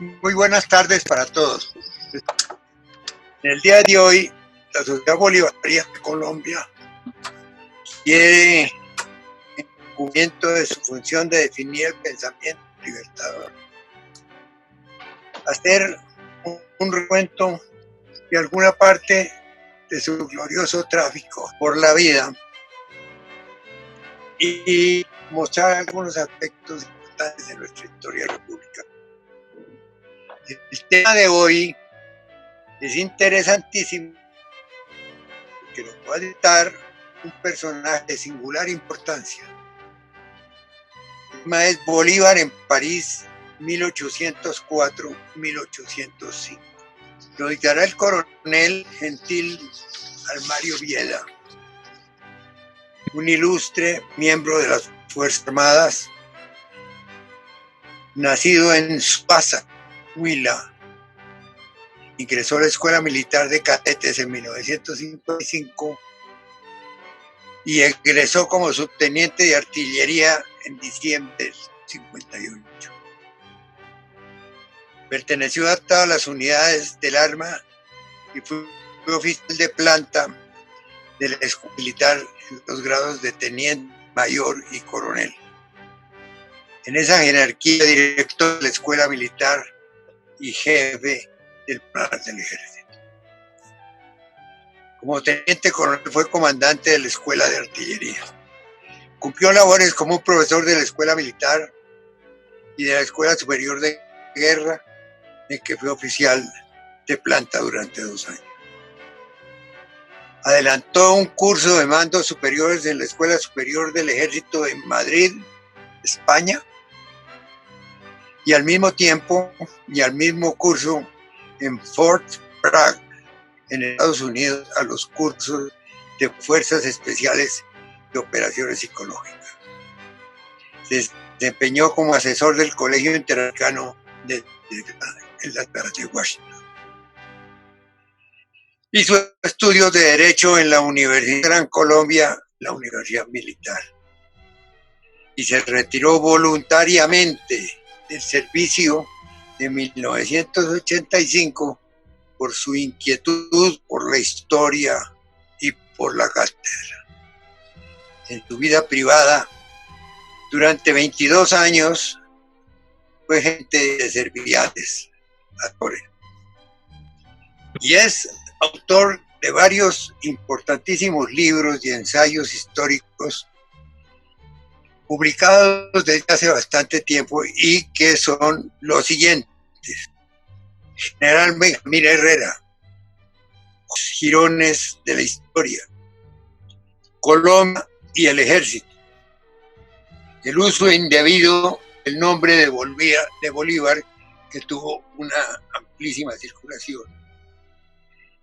Muy buenas tardes para todos. En el día de hoy, la Sociedad Bolivariana de Colombia quiere, en cumplimiento de su función de definir el pensamiento libertador, hacer un recuento de alguna parte de su glorioso tráfico por la vida y mostrar algunos aspectos importantes de nuestra historia republicana. El tema de hoy es interesantísimo porque nos va a dictar un personaje de singular importancia. El tema es Bolívar en París, 1804-1805. Lo dictará el coronel Gentil Almario Viela, un ilustre miembro de las Fuerzas Armadas, nacido en Suaza, Huila. Ingresó a la Escuela Militar de Cadetes en 1955 y egresó como subteniente de artillería en diciembre del 58. Perteneció a todas las unidades del arma y fue oficial de planta de la Escuela Militar en los grados de teniente, mayor y coronel. En esa jerarquía, director de la Escuela Militar y jefe del plan del ejército. Como teniente coronel fue comandante de la Escuela de Artillería. Cumplió labores como un profesor de la Escuela Militar y de la Escuela Superior de Guerra, en que fue oficial de planta durante 2 años. Adelantó un curso de mandos superiores en la Escuela Superior del Ejército en Madrid, España, y al mismo tiempo y al mismo curso en Fort Bragg, en Estados Unidos, a los cursos de Fuerzas Especiales de Operaciones Psicológicas. Se desempeñó como asesor del Colegio Interamericano en la ciudad de Washington. Hizo estudios de Derecho en la Universidad de Gran Colombia, la Universidad Militar, y se retiró voluntariamente del servicio de 1985 por su inquietud por la historia y por la cátedra. En su vida privada, durante 22 años, fue gente de Servillanes, actores. Y es autor de varios importantísimos libros y ensayos históricos publicados desde hace bastante tiempo y que son los siguientes. General Benjamín Herrera, Los Jirones de la Historia, Colombia y el Ejército, el uso indebido del nombre de Bolívar, que tuvo una amplísima circulación.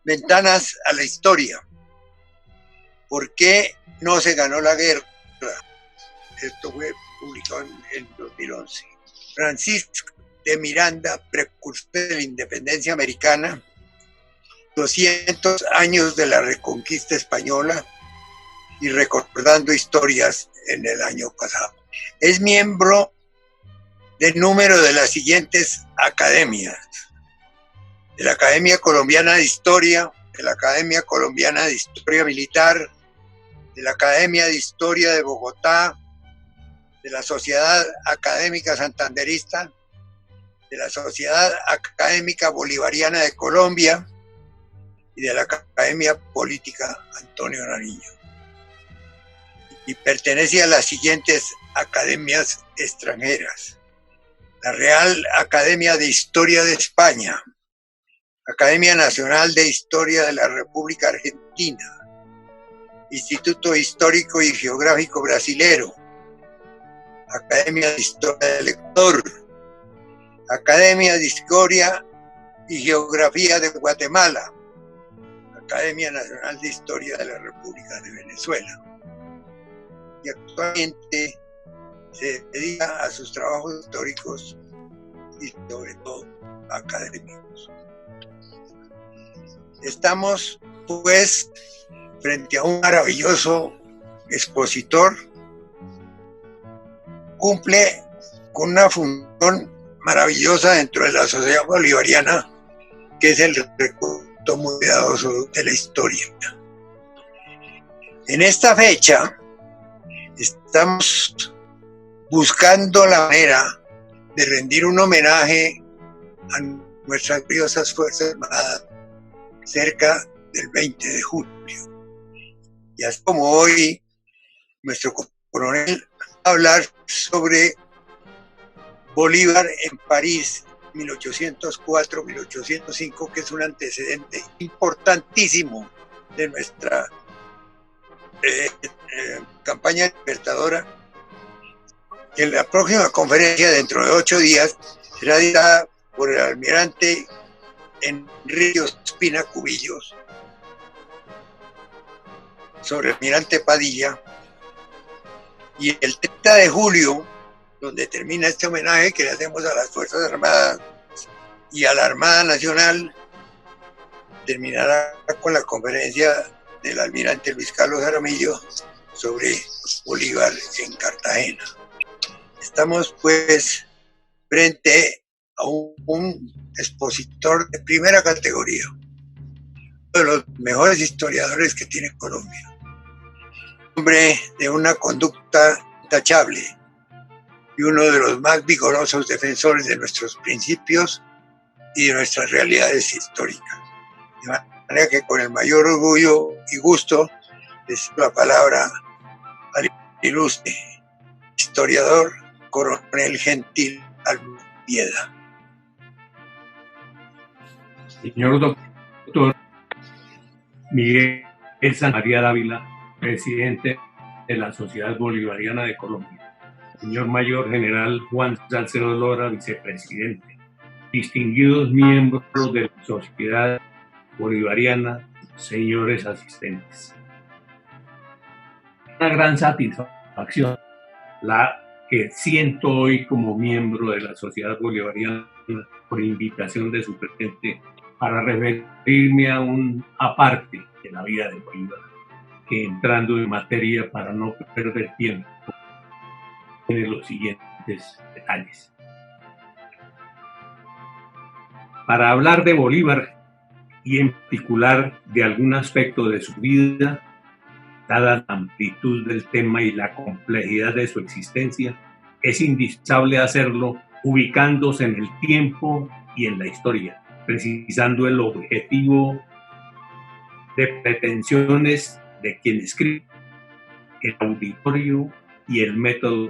Ventanas a la historia. ¿Por qué no se ganó la guerra? Esto fue publicado en 2011. Francisco de Miranda, precursor de la independencia americana, 200 años de la reconquista española y recordando historias en el año pasado. Es miembro del número de las siguientes academias: de la Academia Colombiana de Historia, de la Academia Colombiana de Historia Militar, de la Academia de Historia de Bogotá, de la Sociedad Académica Santanderista, de la Sociedad Académica Bolivariana de Colombia y de la Academia Política Antonio Nariño. Y pertenece a las siguientes academias extranjeras: la Real Academia de Historia de España, Academia Nacional de Historia de la República Argentina, Instituto Histórico y Geográfico Brasilero, Academia de Historia del Ecuador, Academia de Historia y Geografía de Guatemala, Academia Nacional de Historia de la República de Venezuela. Y actualmente se dedica a sus trabajos históricos y sobre todo académicos. Estamos pues frente a un maravilloso expositor. Cumple con una función maravillosa dentro de la sociedad bolivariana, que es el recuento muy cuidadoso de la historia. En esta fecha estamos buscando la manera de rendir un homenaje a nuestras gloriosas Fuerzas Armadas cerca del 20 de julio. Y así como hoy, nuestro coronel va a hablar sobre Bolívar en París, 1804-1805, que es un antecedente importantísimo de nuestra campaña libertadora. En la próxima conferencia, dentro de 8 días, será dictada por el almirante Enrique Ospina Cubillos sobre el almirante Padilla. Y el 30 de julio, donde termina este homenaje que le hacemos a las Fuerzas Armadas y a la Armada Nacional, terminará con la conferencia del almirante Luis Carlos Jaramillo sobre Bolívar en Cartagena. Estamos pues frente a un expositor de primera categoría, uno de los mejores historiadores que tiene Colombia, hombre de una conducta intachable y uno de los más vigorosos defensores de nuestros principios y de nuestras realidades históricas. De manera que con el mayor orgullo y gusto les doy la palabra al ilustre historiador coronel Gentil Alvieda. Señor doctor Miguel Santamaría Dávila, presidente de la Sociedad Bolivariana de Colombia. Señor Mayor General Juan Salcedo Lora, vicepresidente. Distinguidos miembros de la Sociedad Bolivariana, señores asistentes. Una gran satisfacción la que siento hoy como miembro de la Sociedad Bolivariana por invitación de su presidente para referirme a un aparte de la vida de Bolívar, que entrando en materia para no perder tiempo, tiene los siguientes detalles. Para hablar de Bolívar y en particular de algún aspecto de su vida, dada la amplitud del tema y la complejidad de su existencia, es indispensable hacerlo ubicándose en el tiempo y en la historia, precisando el objetivo de pretensiones de quien escribe, el auditorio y el método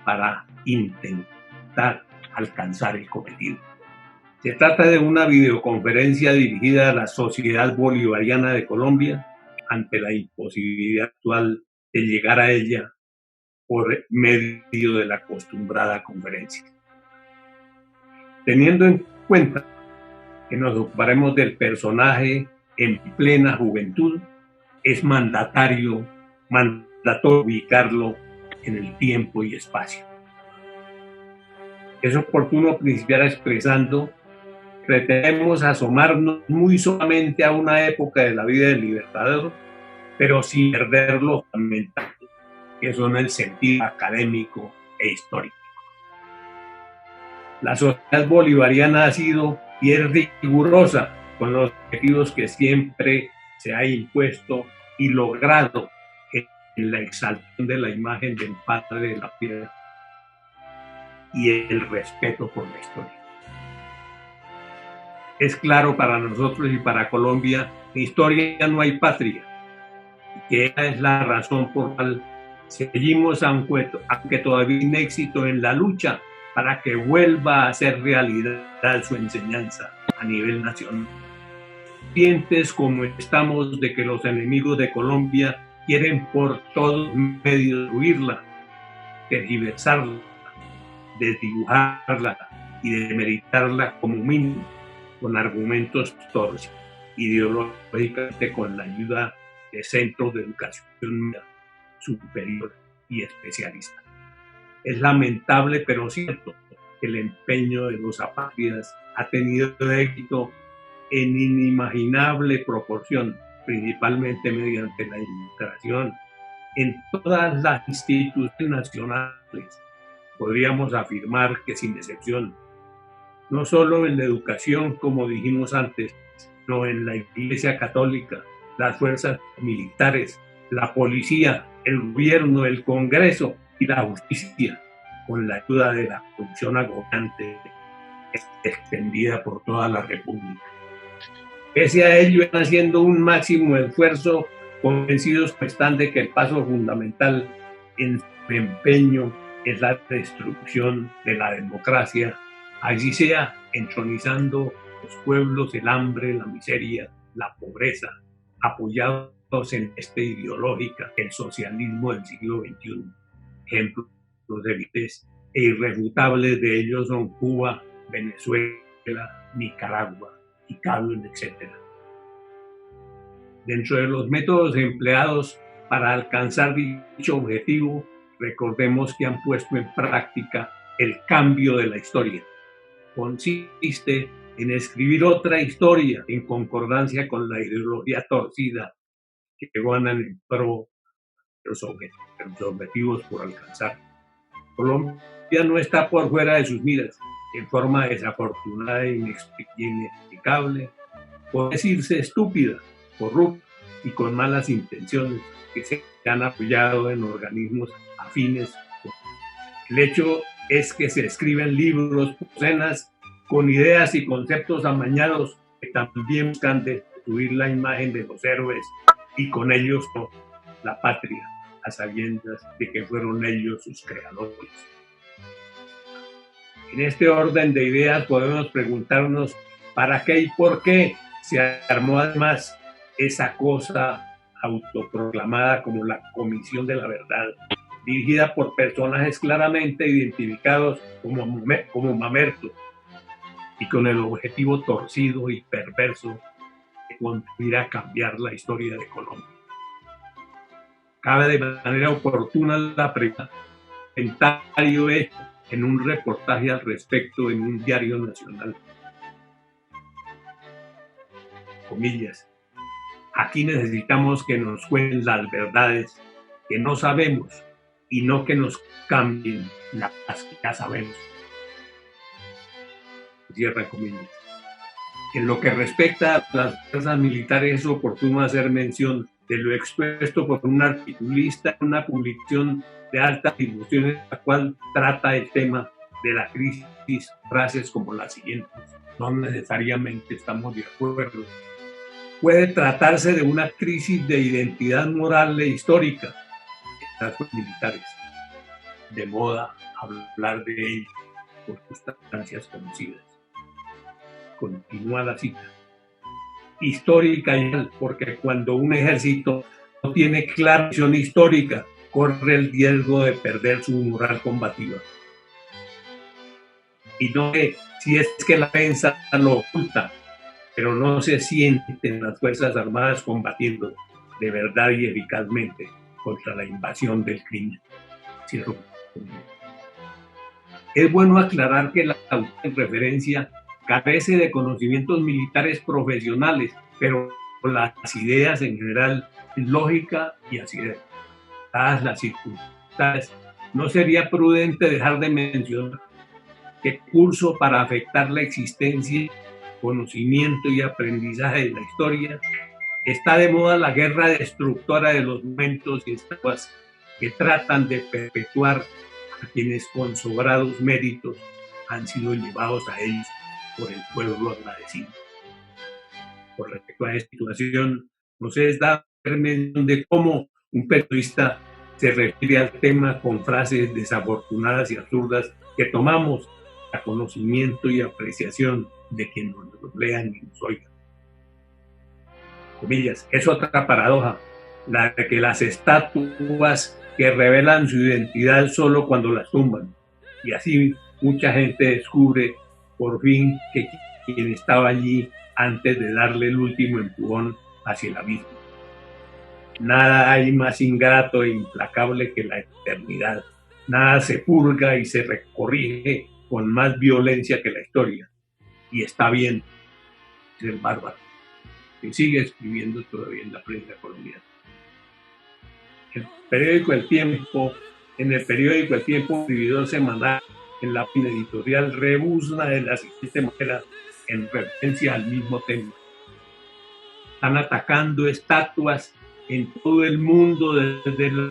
para intentar alcanzar el cometido. Se trata de una videoconferencia dirigida a la Sociedad Bolivariana de Colombia ante la imposibilidad actual de llegar a ella por medio de la acostumbrada conferencia. Teniendo en cuenta que nos ocuparemos del personaje en plena juventud, es mandatorio ubicarlo en el tiempo y espacio. Es oportuno principiar expresando que pretendemos asomarnos muy solamente a una época de la vida del libertador, pero sin perder lo fundamental, que son el sentido académico e histórico. La sociedad bolivariana ha sido y es rigurosa con los objetivos que siempre se ha impuesto y logrado en la exaltación de la imagen del padre de la patria y el respeto por la historia. Es claro para nosotros y para Colombia que en historia no hay patria, y que esa es la razón por la cual seguimos, aunque todavía sin éxito, en la lucha para que vuelva a ser realidad su enseñanza a nivel nacional. Conscientes como estamos de que los enemigos de Colombia quieren por todos medios destruirla, tergiversarla, desdibujarla y demeritarla como mínimo con argumentos torcidos, ideológicamente con la ayuda de centros de educación superior y especialista. Es lamentable pero cierto que el empeño de los apátridas ha tenido éxito en inimaginable proporción, principalmente mediante la infiltración en todas las instituciones nacionales. Podríamos afirmar que sin excepción no solo en la educación, como dijimos antes, sino en la Iglesia Católica, las fuerzas militares, la policía, el gobierno, el Congreso y la justicia, con la ayuda de la corrupción agotante extendida por toda la República. Pese a ello, están haciendo un máximo esfuerzo, convencidos que están de que el paso fundamental en su empeño es la destrucción de la democracia, allí sea entronizando los pueblos, el hambre, la miseria, la pobreza, apoyados en esta ideológica, el socialismo del siglo XXI. Ejemplos evidentes e irrefutables de ellos son Cuba, Venezuela, Nicaragua, y Cable, etc. Dentro de los métodos empleados para alcanzar dicho objetivo, recordemos que han puesto en práctica el cambio de la historia. Consiste en escribir otra historia en concordancia con la ideología torcida que ganan en pro de los objetivos por alcanzar. Colombia no está por fuera de sus miras, en forma desafortunada e inexplicable, por decirse estúpida, corrupta y con malas intenciones, que se han apoyado en organismos afines. El hecho es que se escriben libros, docenas, con ideas y conceptos amañados que también buscan destruir la imagen de los héroes y con ellos la patria, a sabiendas de que fueron ellos sus creadores. En este orden de ideas podemos preguntarnos para qué y por qué se armó además esa cosa autoproclamada como la Comisión de la Verdad, dirigida por personajes claramente identificados como Mamerto y con el objetivo torcido y perverso de contribuir a cambiar la historia de Colombia. Cabe de manera oportuna la pregunta, comentario hecho en un reportaje al respecto en un diario nacional. Comillas. Aquí necesitamos que nos cuenten las verdades que no sabemos y no que nos cambien las que ya sabemos. Cierra comillas. En lo que respecta a las fuerzas militares, es oportuno hacer mención de lo expuesto por un articulista en una publicación de alta difusión en la cual trata el tema de la crisis, frases como las siguientes: no necesariamente estamos de acuerdo. Puede tratarse de una crisis de identidad moral e histórica en las fuerzas militares. De moda hablar de ello por circunstancias conocidas. Continúa la cita. Histórica, porque cuando un ejército no tiene clara visión histórica, corre el riesgo de perder su moral combativa. Y no sé si es que la prensa lo oculta, pero no se sienten las Fuerzas Armadas combatiendo de verdad y eficazmente contra la invasión del crimen. Cierro. Es bueno aclarar que la referencia carece de conocimientos militares profesionales, pero las ideas en general, lógica y asidero. Dadas las circunstancias, no sería prudente dejar de mencionar que curso para afectar la existencia, conocimiento y aprendizaje de la historia, está de moda la guerra destructora de los momentos y etapas que tratan de perpetuar a quienes con sobrados méritos han sido llevados a ellos por el pueblo agradecido. Por respecto a esta situación, nos es dado mención de cómo un periodista se refiere al tema con frases desafortunadas y absurdas que tomamos a conocimiento y apreciación de quienes nos lean y nos oigan. Comillas, es otra paradoja, la de que las estatuas que revelan su identidad solo cuando las tumban, y así mucha gente descubre por fin que quien estaba allí antes de darle el último empujón hacia el abismo. Nada hay más ingrato e implacable que la eternidad. Nada se purga y se recorrige con más violencia que la historia. Y está bien ser bárbaro, que sigue escribiendo todavía en la prensa colombiana. En el periódico El Tiempo, un servidor semanal en la editorial rebuzna de la siguiente manera en referencia al mismo tema. Están atacando estatuas en todo el mundo, desde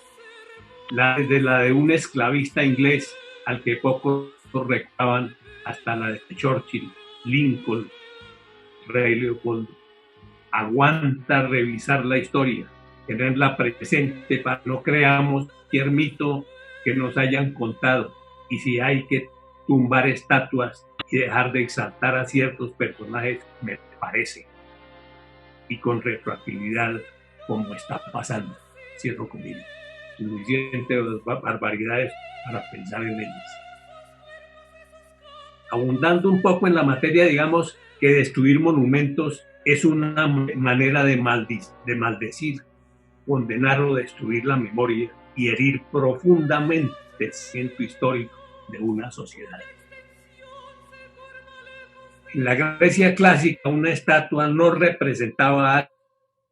la de un esclavista inglés al que pocos recaban, hasta la de Churchill, Lincoln, Rey Leopoldo. Aguanta revisar la historia, tenerla presente para que no creamos cualquier mito que nos hayan contado, y si hay que tumbar estatuas y dejar de exaltar a ciertos personajes, me parece, y con retroactividad, como está pasando. Cierro conmigo. Suficientes barbaridades para pensar en ellas. Abundando un poco en la materia, digamos que destruir monumentos es una manera de maldecir, condenar o destruir la memoria y herir profundamente el centro histórico de una sociedad. En la Grecia clásica, una estatua no representaba,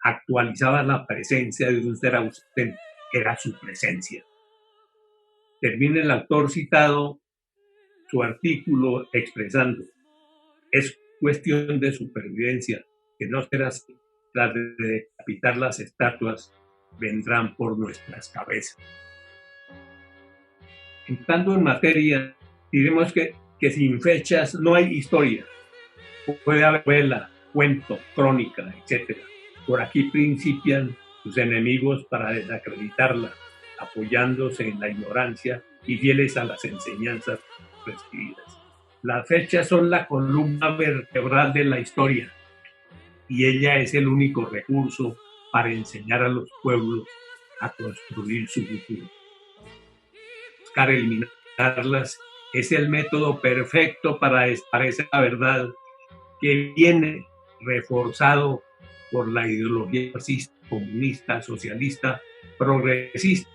actualizaba la presencia de un ser ausente, era su presencia. Termina el autor citado su artículo expresando: es cuestión de supervivencia, que no será así. Tras de decapitar las estatuas, vendrán por nuestras cabezas. Entrando en materia, diremos que sin fechas no hay historia. Puede haber novela, cuento, crónica, etc. Por aquí principian sus enemigos para desacreditarla, apoyándose en la ignorancia y fieles a las enseñanzas recibidas. Las fechas son la columna vertebral de la historia y ella es el único recurso para enseñar a los pueblos a construir su futuro. Buscar eliminarlas es el método perfecto para esclarecer la verdad, que viene reforzado por la ideología fascista, comunista, socialista, progresista,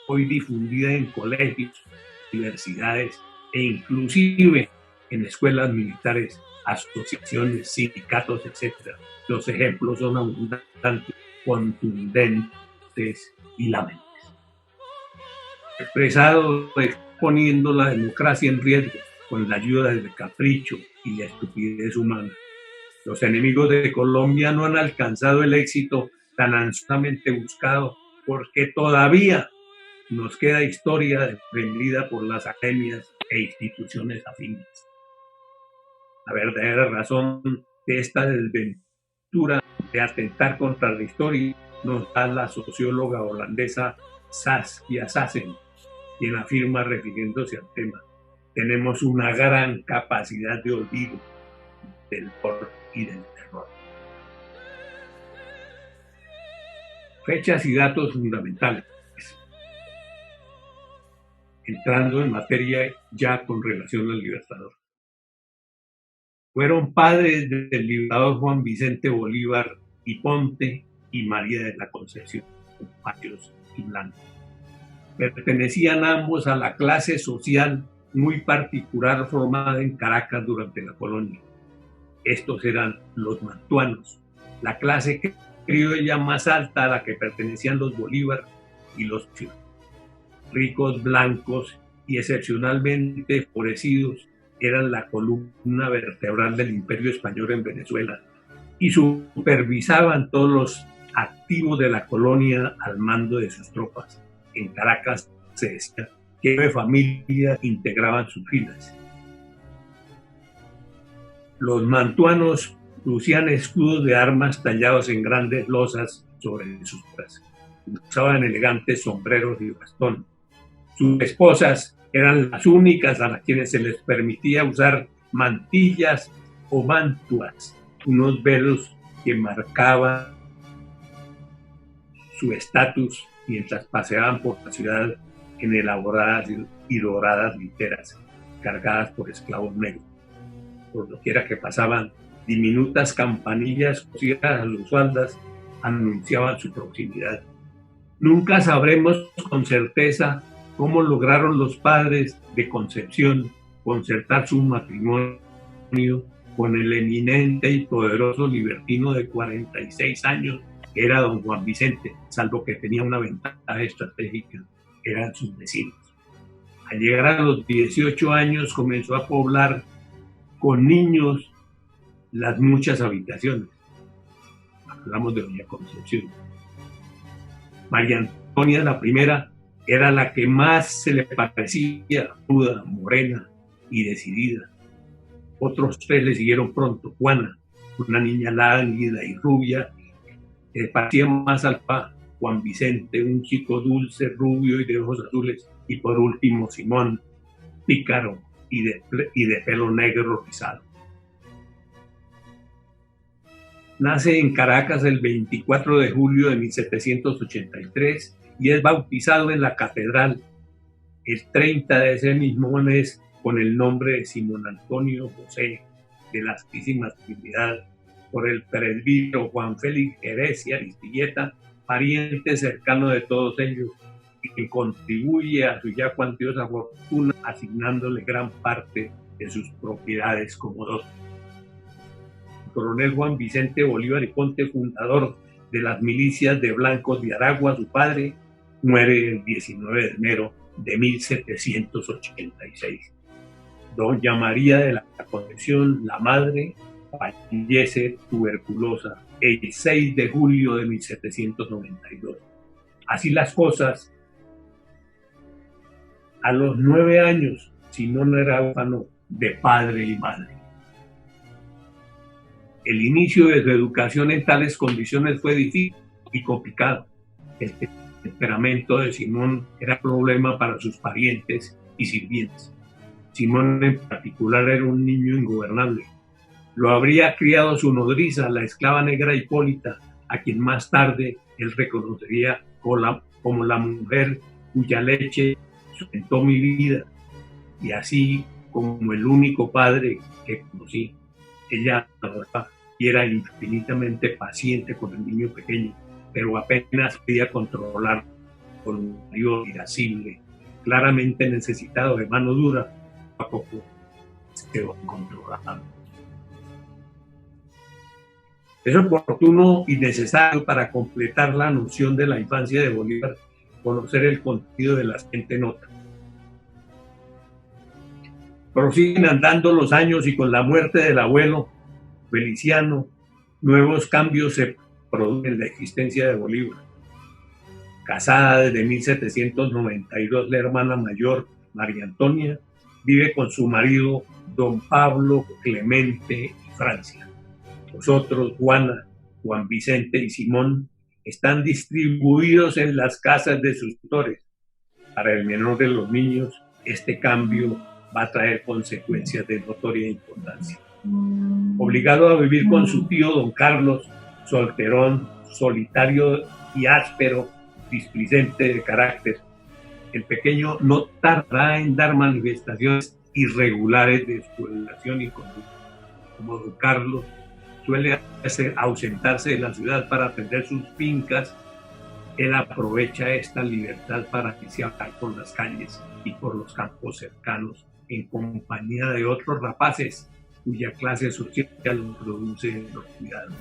hoy difundida en colegios, universidades e inclusive en escuelas militares, asociaciones, sindicatos, etc. Los ejemplos son abundantes, contundentes y lamentables. Expresado exponiendo la democracia en riesgo con la ayuda del capricho y la estupidez humana. Los enemigos de Colombia no han alcanzado el éxito tan ansiosamente buscado porque todavía nos queda historia defendida por las academias e instituciones afines. La verdadera razón de esta desventura de atentar contra la historia nos da la socióloga holandesa Saskia Sassen, quien afirma, refiriéndose al tema: tenemos una gran capacidad de olvido, del horror y del terror. Fechas y datos fundamentales. Entrando en materia ya con relación al Libertador. Fueron padres del Libertador Juan Vicente Bolívar y Ponte y María de la Concepción, Pachos y Blanco. Pertenecían ambos a la clase social muy particular formada en Caracas durante la colonia. Estos eran los mantuanos, la clase criolla más alta a la que pertenecían los Bolívar y los Chivas. Ricos, blancos y excepcionalmente favorecidos, eran la columna vertebral del Imperio Español en Venezuela y supervisaban todos los activos de la colonia al mando de sus tropas. En Caracas se decía que 9 familias integraban sus filas. Los mantuanos lucían escudos de armas tallados en grandes losas sobre sus brazos. Usaban elegantes sombreros y bastón. Sus esposas eran las únicas a las quienes se les permitía usar mantillas o mantuas, unos velos que marcaban su estatus mientras paseaban por la ciudad en elaboradas y doradas literas cargadas por esclavos negros. Por doquiera que pasaban, diminutas campanillas cosidas a los faldas anunciaban su proximidad. Nunca sabremos con certeza cómo lograron los padres de Concepción concertar su matrimonio con el eminente y poderoso libertino de 46 años, que era don Juan Vicente, salvo que tenía una ventaja estratégica: eran sus vecinos. Al llegar a los 18 años comenzó a poblar con niños las muchas habitaciones. Hablamos de Doña Concepción. María Antonia, la primera, era la que más se le parecía, ruda, morena y decidida. Otros tres le siguieron pronto. Juana, una niña lánguida y rubia, que parecía más al papá. Juan Vicente, un chico dulce, rubio y de ojos azules. Y por último, Simón, pícaro y de pelo negro rizado. Nace en Caracas el 24 de julio de 1783 y es bautizado en la catedral el 30 de ese mismo mes con el nombre de Simón Antonio José de la Santísima Trinidad por el presbítero Juan Félix Jerez y Aristilleta, pariente cercano de todos ellos, que contribuye a su ya cuantiosa fortuna asignándole gran parte de sus propiedades como dote. Coronel Juan Vicente Bolívar y Ponte, fundador de las milicias de Blancos de Aragua, su padre, muere el 19 de enero de 1786. Doña María de la Concepción, la madre, fallece tuberculosa el 6 de julio de 1792. Así las cosas, a los 9 años, Simón era huérfano de padre y madre. El inicio de su educación en tales condiciones fue difícil y complicado. El temperamento de Simón era problema para sus parientes y sirvientes. Simón en particular era un niño ingobernable. Lo habría criado su nodriza, la esclava negra Hipólita, a quien más tarde él reconocería como la mujer cuya leche sustentó mi vida, y así como el único padre que conocí. Ella y era infinitamente paciente con el niño pequeño, pero apenas podía controlar con un marido irascible, claramente necesitado de mano dura, a poco quedó controlado. Es oportuno y necesario para completar la noción de la infancia de Bolívar conocer el contenido de la siguiente nota. Prosiguen andando los años y con la muerte del abuelo Feliciano, nuevos cambios se producen en la existencia de Bolívar. Casada desde 1792, la hermana mayor, María Antonia, vive con su marido, don Pablo, Clemente y Francia. Los otros, Juana, Juan Vicente y Simón, están distribuidos en las casas de sus tutores. Para el menor de los niños, este cambio va a traer consecuencias de notoria importancia. Obligado a vivir con su tío don Carlos, solterón, solitario y áspero, displicente de carácter, el pequeño no tardará en dar manifestaciones irregulares de su relación y conducta. Como don Carlos suele ausentarse de la ciudad para atender sus fincas, él aprovecha esta libertad para pasear por las calles y por los campos cercanos en compañía de otros rapaces cuya clase social lo produce en los cuidados.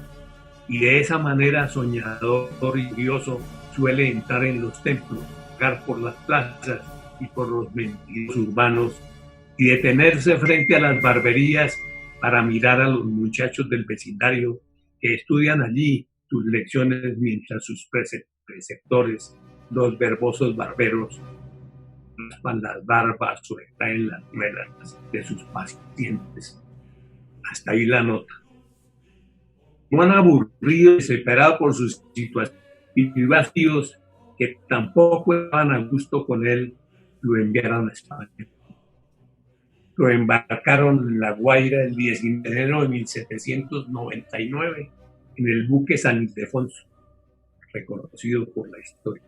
Y de esa manera soñador y curioso suele entrar en los templos, vagar por las plazas y por los mendigos urbanos y detenerse frente a las barberías para mirar a los muchachos del vecindario que estudian allí sus lecciones mientras sus preceptores, los verbosos barberos, raspan las barbas o extraen las muelas de sus pacientes. Hasta ahí la nota. Juan, aburrido y desesperado por su situación y vacíos que tampoco estaban a gusto con él, lo enviaron a España. Lo embarcaron en La Guaira el 19 de enero de 1799 en el buque San Ildefonso, reconocido por la historia.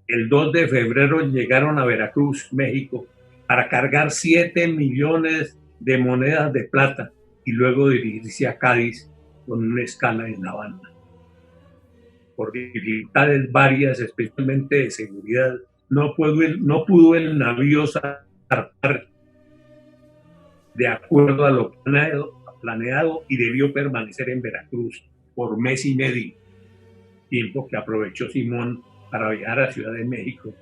El 2 de febrero llegaron a Veracruz, México, para cargar 7 millones de monedas de plata y luego dirigirse a Cádiz con una escala en La Habana. Por dificultades varias, especialmente de seguridad, no pudo el navío zarpar de acuerdo a lo planeado y debió permanecer en Veracruz por mes y medio, tiempo que aprovechó Simón para viajar a Ciudad de México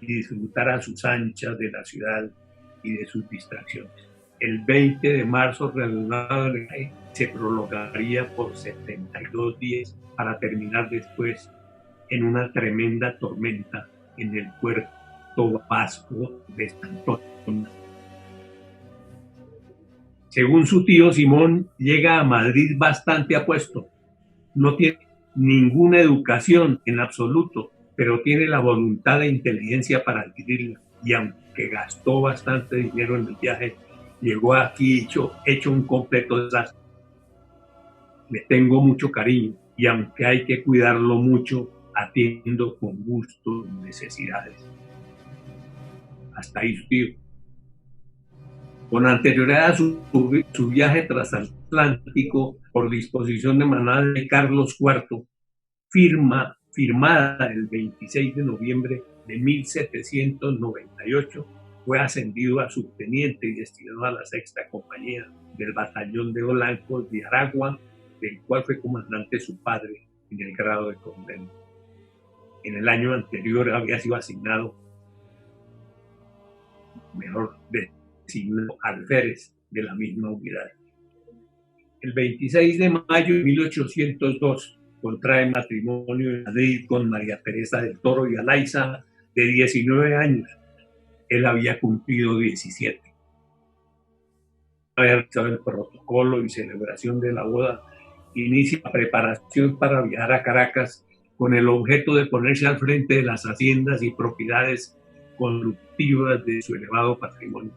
y disfrutar a sus anchas de la ciudad y de sus distracciones. El 20 de marzo reanudado el viaje se prolongaría por 72 días para terminar después en una tremenda tormenta en el puerto vasco de Santo Tomás. Según su tío Simón, llega a Madrid bastante apuesto. No tiene ninguna educación en absoluto, pero tiene la voluntad e inteligencia para adquirirla. Y aunque gastó bastante dinero en el viaje, llegó aquí hecho un completo desastre. Le tengo mucho cariño y aunque hay que cuidarlo mucho, atiendo con gusto sus necesidades. Hasta ahí su tío. Con anterioridad a su viaje transatlántico por disposición de Manuel de Carlos IV, firmada el 26 de noviembre de 1798, fue ascendido a subteniente y destinado a la sexta compañía del batallón de blancos de Aragua, del cual fue comandante su padre en el grado de coronel. En el año anterior había sido asignado, designado alférez de la misma unidad. El 26 de mayo de 1802 contrae matrimonio en Madrid con María Teresa del Toro y Alaiza, de 19 años. Él había cumplido 17. Había realizado el protocolo y celebración de la boda, inicia la preparación para viajar a Caracas con el objeto de ponerse al frente de las haciendas y propiedades constructivas de su elevado patrimonio.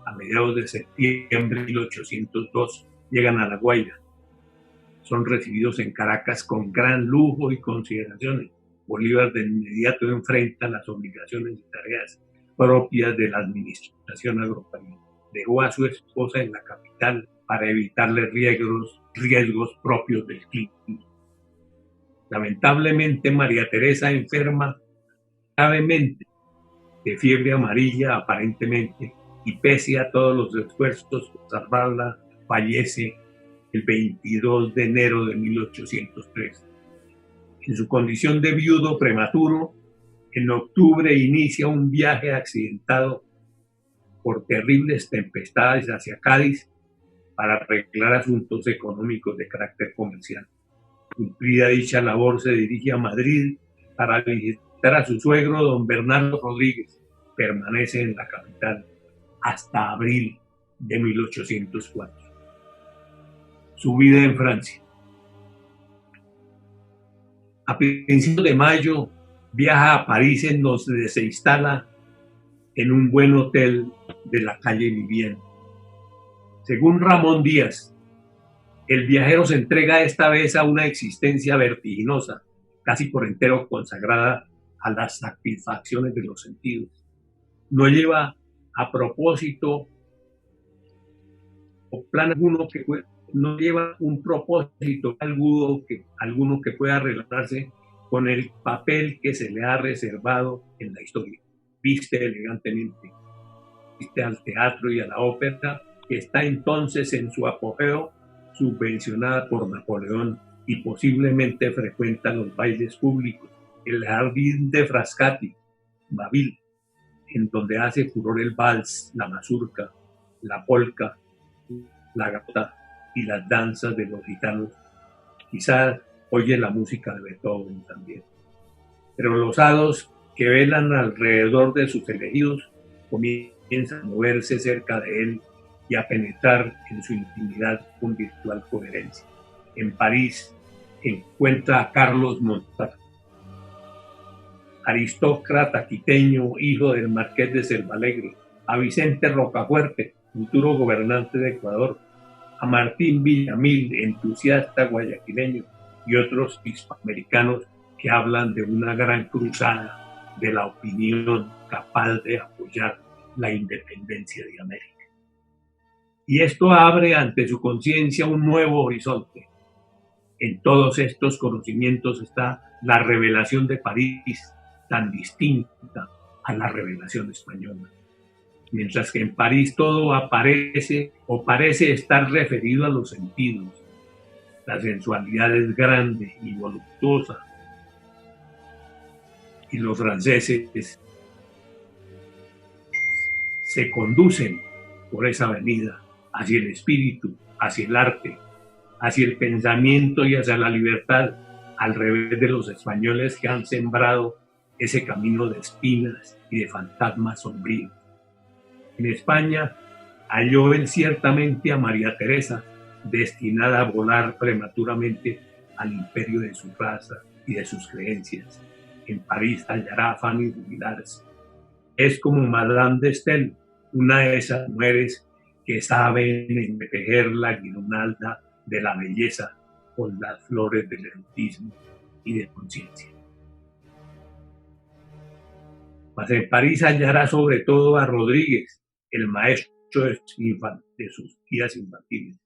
A mediados de septiembre de 1802 llegan a La Guaira. Son recibidos en Caracas con gran lujo y consideraciones. Bolívar de inmediato enfrenta las obligaciones y tareas propias de la administración agropecuaria. Dejó a su esposa en la capital para evitarle riesgos propios del clima. Lamentablemente, María Teresa enferma gravemente de fiebre amarilla aparentemente, y pese a todos los esfuerzos por salvarla, fallece el 22 de enero de 1803. En su condición de viudo prematuro, en octubre inicia un viaje accidentado por terribles tempestades hacia Cádiz para arreglar asuntos económicos de carácter comercial. Cumplida dicha labor, se dirige a Madrid para visitar a su suegro, don Bernardo Rodríguez. Permanece en la capital hasta abril de 1804. Su vida en Francia. A principios de mayo viaja a París, en donde se instala en un buen hotel de la calle Vivienne. Según Ramón Díaz, el viajero se entrega esta vez a una existencia vertiginosa, casi por entero consagrada a las satisfacciones de los sentidos. No lleva a propósito o plan alguno no lleva un propósito alguno que pueda relacionarse con el papel que se le ha reservado en la historia. Viste elegantemente, viste al teatro y a la ópera, que está entonces en su apogeo, subvencionada por Napoleón, y posiblemente frecuenta los bailes públicos, el jardín de Frascati, Babil, en donde hace furor el vals, la mazurca, la polka, la gata y las danzas de los gitanos. Quizás oye la música de Beethoven también. Pero los hados que velan alrededor de sus elegidos comienzan a moverse cerca de él y a penetrar en su intimidad con virtual coherencia. En París encuentra a Carlos Montaf, aristócrata quiteño, hijo del marqués de Selvalegre, a Vicente Rocafuerte, futuro gobernante de Ecuador, a Martín Villamil, entusiasta guayaquileño, y otros hispanoamericanos que hablan de una gran cruzada de la opinión capaz de apoyar la independencia de América. Y esto abre ante su conciencia un nuevo horizonte. En todos estos conocimientos está la revelación de París, tan distinta a la revelación española. Mientras que en París todo aparece o parece estar referido a los sentidos. La sensualidad es grande y voluptuosa. Y los franceses se conducen por esa avenida hacia el espíritu, hacia el arte, hacia el pensamiento y hacia la libertad, al revés de los españoles que han sembrado ese camino de espinas y de fantasmas sombríos. En España halló él ciertamente a María Teresa, destinada a volar prematuramente al imperio de su raza y de sus creencias. En París hallará a Fanny Rubirats. Es como Madame de Staël, una de esas mujeres que saben entretejer la guirnalda de la belleza con las flores del erotismo y de conciencia. Mas en París hallará sobre todo a Rodríguez, el maestro de sus guías infantiles,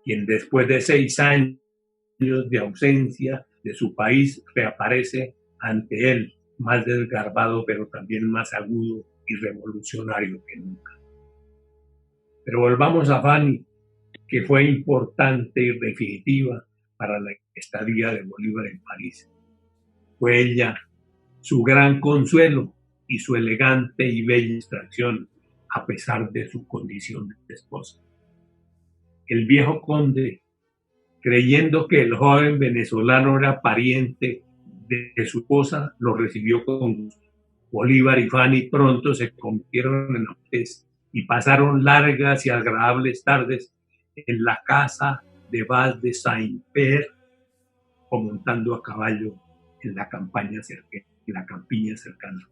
quien después de 6 años de ausencia de su país reaparece ante él, más desgarbado pero también más agudo y revolucionario que nunca. Pero volvamos a Fanny, que fue importante y definitiva para la estadía de Bolívar en París. Fue ella su gran consuelo y su elegante y bella distracción, a pesar de su condición de esposa. El viejo conde, creyendo que el joven venezolano era pariente de su esposa, lo recibió con gusto. Bolívar y Fanny pronto se convirtieron en amantes y pasaron largas y agradables tardes en la casa de Val de Saint-Père o montando a caballo en la campiña cercana.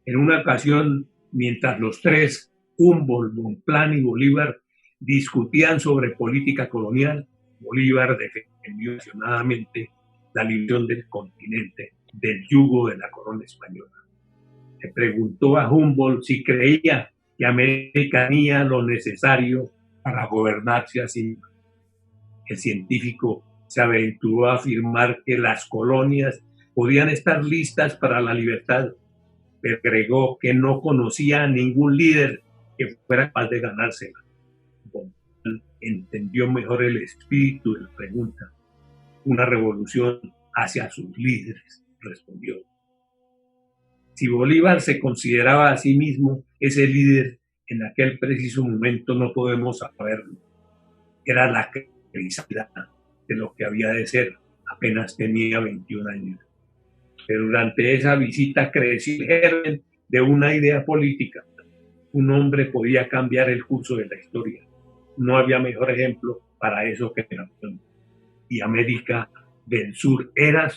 En una ocasión, mientras los tres, Humboldt, Bonpland y Bolívar, discutían sobre política colonial, Bolívar defendió apasionadamente la liberación del continente del yugo de la corona española. Le preguntó a Humboldt si creía que América tenía lo necesario para gobernarse a sí misma. El científico se aventuró a afirmar que las colonias podían estar listas para la libertad, pero agregó que no conocía a ningún líder que fuera capaz de ganársela. Bonpland entendió mejor el espíritu de la pregunta. Una revolución hacia sus líderes, respondió. Si Bolívar se consideraba a sí mismo ese líder, en aquel preciso momento no podemos saberlo. Era la crisalidad de lo que había de ser. Apenas tenía 21 años. Pero durante esa visita creció el germen de una idea política. Un hombre podía cambiar el curso de la historia. No había mejor ejemplo para eso que Napoleón. Y América del Sur era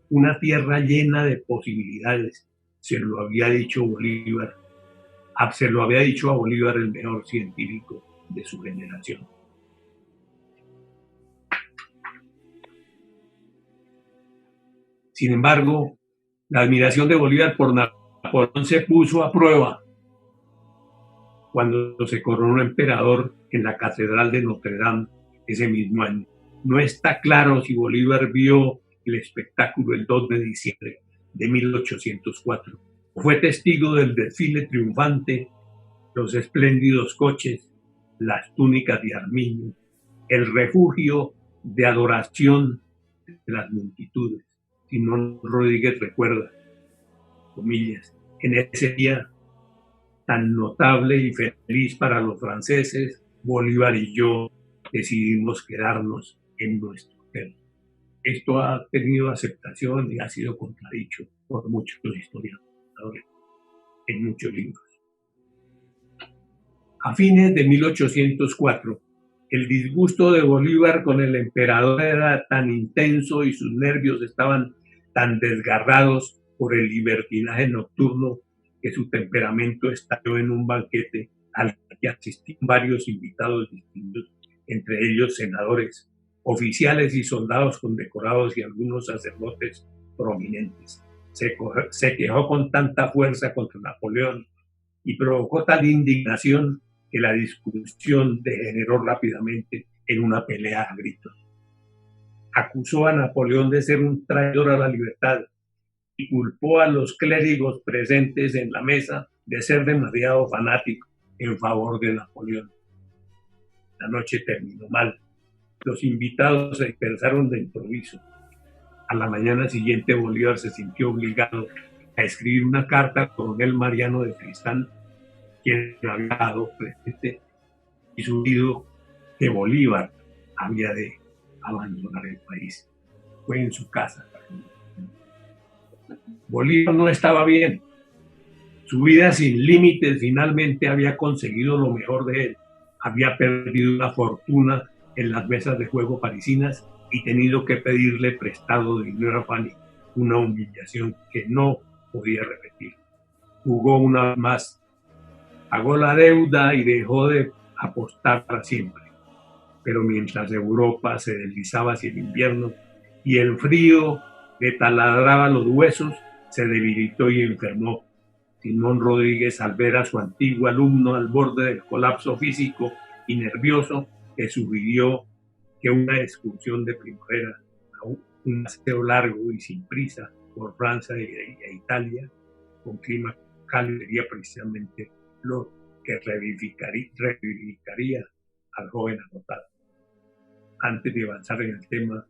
una tierra llena de posibilidades. Se lo había dicho Bolívar. Se lo había dicho a Bolívar, el mejor científico de su generación. Sin embargo, la admiración de Bolívar por Napoleón se puso a prueba cuando se coronó emperador en la Catedral de Notre Dame ese mismo año. No está claro si Bolívar vio el espectáculo el 2 de diciembre de 1804 o fue testigo del desfile triunfante, los espléndidos coches, las túnicas de armiño, el refugio de adoración de las multitudes. Simón Rodríguez recuerda, comillas, en ese día tan notable y feliz para los franceses, Bolívar y yo decidimos quedarnos en nuestro hotel. Esto ha tenido aceptación y ha sido contradicho por muchos historiadores en muchos libros. A fines de 1804, el disgusto de Bolívar con el emperador era tan intenso y sus nervios estaban tan desgarrados por el libertinaje nocturno que su temperamento estalló en un banquete al que asistían varios invitados distintos, entre ellos senadores, oficiales y soldados condecorados y algunos sacerdotes prominentes. Se quejó con tanta fuerza contra Napoleón y provocó tal indignación que la discusión degeneró rápidamente en una pelea a gritos. Acusó a Napoleón de ser un traidor a la libertad y culpó a los clérigos presentes en la mesa de ser demasiado fanáticos en favor de Napoleón. La noche terminó mal. Los invitados se dispersaron de improviso. A la mañana siguiente Bolívar se sintió obligado a escribir una carta al coronel Mariano de Tristán, quien había dado presente y subido que Bolívar había de abandonar el país. Fue en su casa. Bolívar no estaba bien. Su vida sin límites finalmente había conseguido lo mejor de él. Había perdido una fortuna en las mesas de juego parisinas y tenido que pedirle prestado dinero a Fanny, una humillación que no podía repetir. Jugó una vez más, pagó la deuda y dejó de apostar para siempre. Pero mientras Europa se deslizaba hacia el invierno y el frío le taladraba los huesos, se debilitó y enfermó. Simón Rodríguez, al ver a su antiguo alumno al borde del colapso físico y nervioso, que sugirió que una excursión de primavera, un paseo largo y sin prisa por Francia e Italia, con clima cálido, sería precisamente lo que revivificaría al joven agotado. Antes de avanzar en el tema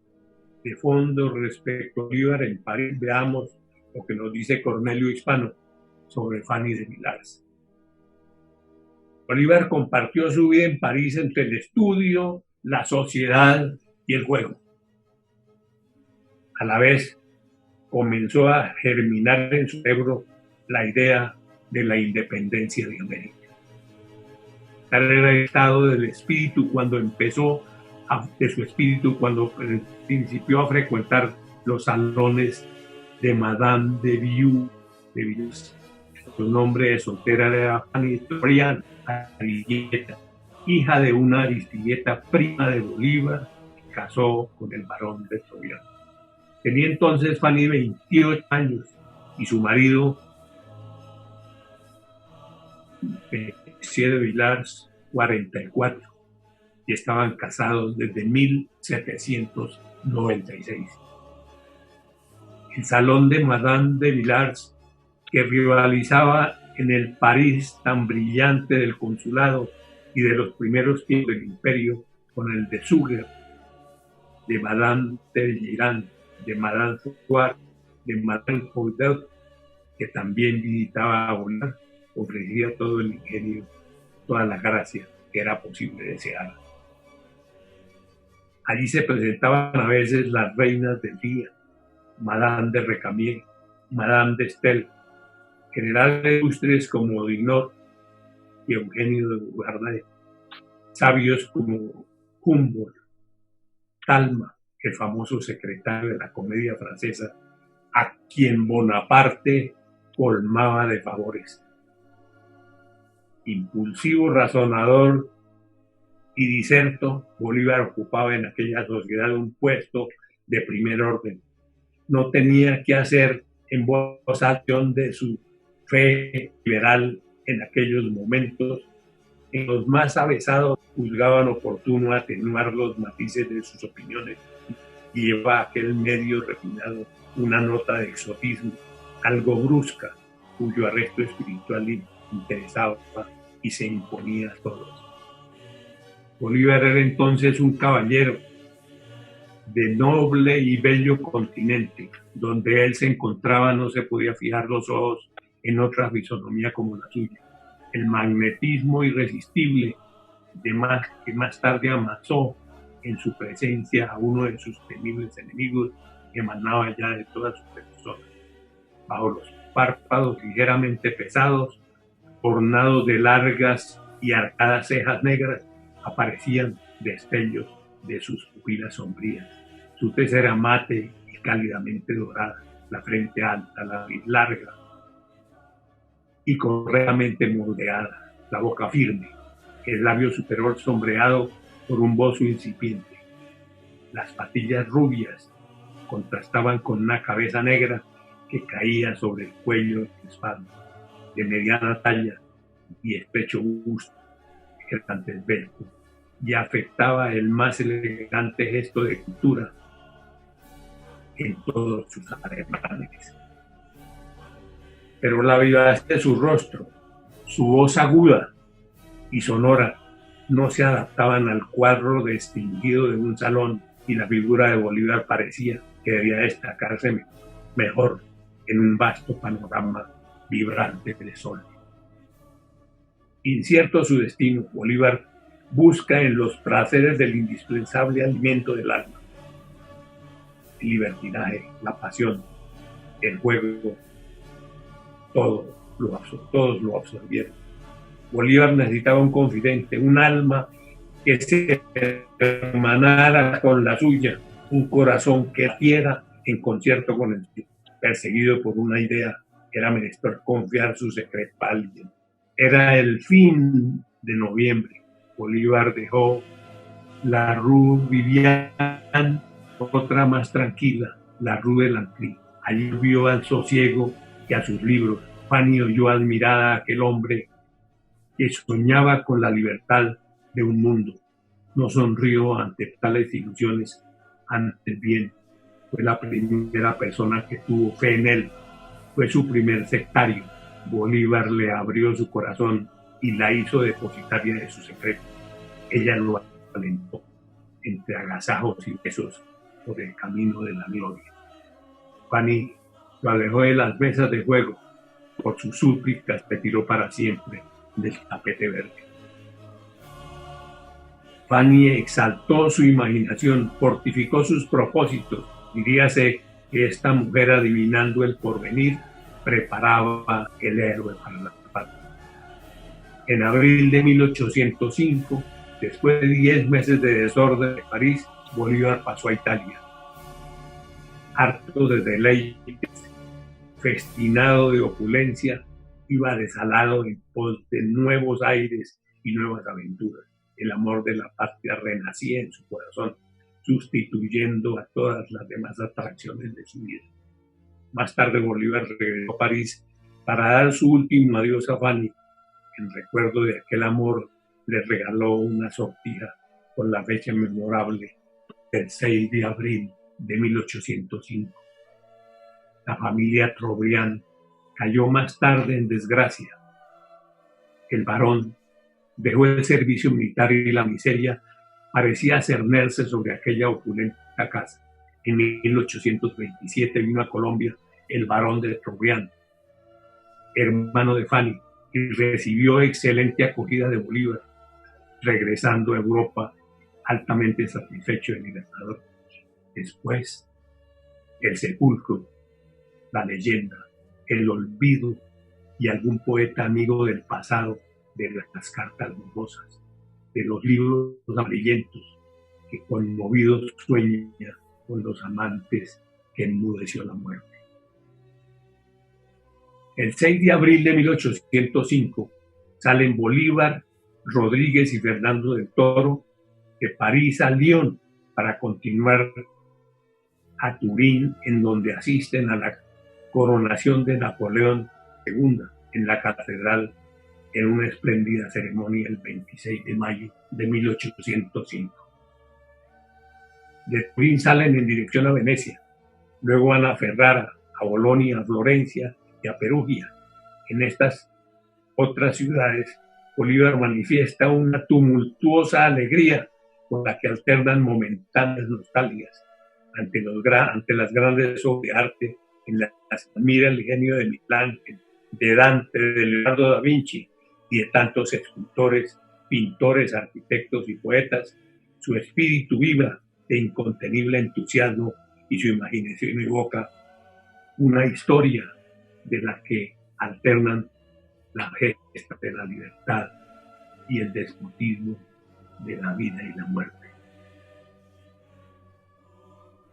de fondo respecto a Bolívar en París, veamos lo que nos dice Cornelio Hispano sobre Fanny de Milars. Bolívar compartió su vida en París entre el estudio, la sociedad y el juego. A la vez, comenzó a germinar en su cerebro la idea de la independencia de América. Tal era el estado del espíritu cuando principió a frecuentar los salones de Madame de Villars. Su nombre de soltera era Fanny Florian Aristilleta, hija de una Aristilleta prima de Bolívar, que casó con el barón de Florian. Tenía entonces Fanny 28 años y su marido, de Villars, 44, y estaban casados desde 1796. El salón de Madame de Villars, que rivalizaba en el París tan brillante del consulado y de los primeros tiempos del imperio con el de Suger, de Madame de Villeran, de Madame Foucault, de Madame Foucault, que también visitaba a Bolívar, ofrecía todo el ingenio, toda la gracia que era posible desear. Allí se presentaban a veces las reinas del día, Madame de Recamier, Madame de Estel, generales ilustres como Dignot y Eugenio de Beauharnais, sabios como Humboldt, Talma, el famoso secretario de la comedia francesa, a quien Bonaparte colmaba de favores. Impulsivo, razonador y diserto, Bolívar ocupaba en aquella sociedad un puesto de primer orden. No tenía que hacer en voz alta de su fe liberal en aquellos momentos. En los más avesados juzgaban oportuno atenuar los matices de sus opiniones y llevaba a aquel medio refinado una nota de exotismo, algo brusca, cuyo arresto espiritual interesaba y se imponía a todos. Bolívar era entonces un caballero de noble y bello continente. Donde él se encontraba no se podía fijar los ojos en otra fisonomía como la suya. El magnetismo irresistible que más tarde amasó en su presencia a uno de sus temibles enemigos emanaba ya de toda su persona. Bajo los párpados ligeramente pesados, ornados de largas y arcadas cejas negras, aparecían destellos de sus pupilas sombrías. Su tez era mate y cálidamente dorada, la frente alta, la nariz larga y correctamente moldeada, la boca firme, el labio superior sombreado por un bozo incipiente. Las patillas rubias contrastaban con una cabeza negra que caía sobre el cuello y espalda, de mediana talla y estrecho busto, elegante esbelto, y afectaba el más elegante gesto de cultura en todos sus ademanes. Pero la vivacidad de su rostro, su voz aguda y sonora no se adaptaban al cuadro distinguido de un salón, y la figura de Bolívar parecía que debía destacarse mejor en un vasto panorama vibrante de sol. Incierto su destino, Bolívar busca en los placeres del indispensable alimento del alma, el libertinaje, la pasión, el juego, todos lo absorbieron. Bolívar necesitaba un confidente, un alma que se hermanara con la suya, un corazón que latiera en concierto con el suyo. Perseguido por una idea, era menester confiar su secreto a alguien. Era el fin de noviembre. Bolívar dejó la Rue Vivian, otra más tranquila, la Rue de Lancry. Allí vio al sosiego y a sus libros. Fanny oyó admirada a aquel hombre que soñaba con la libertad de un mundo. No sonrió ante tales ilusiones, ante el bien. Fue la primera persona que tuvo fe en él. Fue su primer sectario. Bolívar le abrió su corazón y la hizo depositaria de su secreto. Ella lo alentó entre agasajos y besos por el camino de la gloria. Fanny lo alejó de las mesas de juego. Por sus súplicas retiró para siempre del tapete verde. Fanny exaltó su imaginación, fortificó sus propósitos. Diríase que esta mujer, adivinando el porvenir, preparaba el héroe para la patria. En abril de 1805, después de 10 meses de desorden de París, Bolívar pasó a Italia. Harto de deleites, festinado de opulencia, iba desalado en pos de nuevos aires y nuevas aventuras. El amor de la patria renacía en su corazón, sustituyendo a todas las demás atracciones de su vida. Más tarde Bolívar regresó a París para dar su último adiós a Fanny. En recuerdo de aquel amor, le regaló una sortija con la fecha memorable del 6 de abril de 1805. La familia Trobriand cayó más tarde en desgracia. El barón dejó el servicio militar y la miseria parecía cernirse sobre aquella opulenta casa. En 1827 vino a Colombia el barón de Trobriand, hermano de Fanny, y recibió excelente acogida de Bolívar, regresando a Europa altamente satisfecho del libertador. Después, el sepulcro, la leyenda, el olvido y algún poeta amigo del pasado, de las cartas lujosas, de los libros amarillentos, que conmovidos sueña con los amantes que enmudeció la muerte. El 6 de abril de 1805 salen Bolívar, Rodríguez y Fernando del Toro de París a Lyon para continuar a Turín, en donde asisten a la coronación de Napoleón II en la catedral en una espléndida ceremonia el 26 de mayo de 1805. De Turín salen en dirección a Venecia, luego van a Ferrara, a Bolonia, a Florencia y a Perugia. En estas otras ciudades, Bolívar manifiesta una tumultuosa alegría con la que alternan momentáneas nostalgias ante las grandes obras de arte en las que admira el genio de Michelangelo, de Dante, de Leonardo da Vinci y de tantos escultores, pintores, arquitectos y poetas. Su espíritu vibra de incontenible entusiasmo y su imaginación evoca una historia de la que alternan la gesta de la libertad y el despotismo de la vida y la muerte.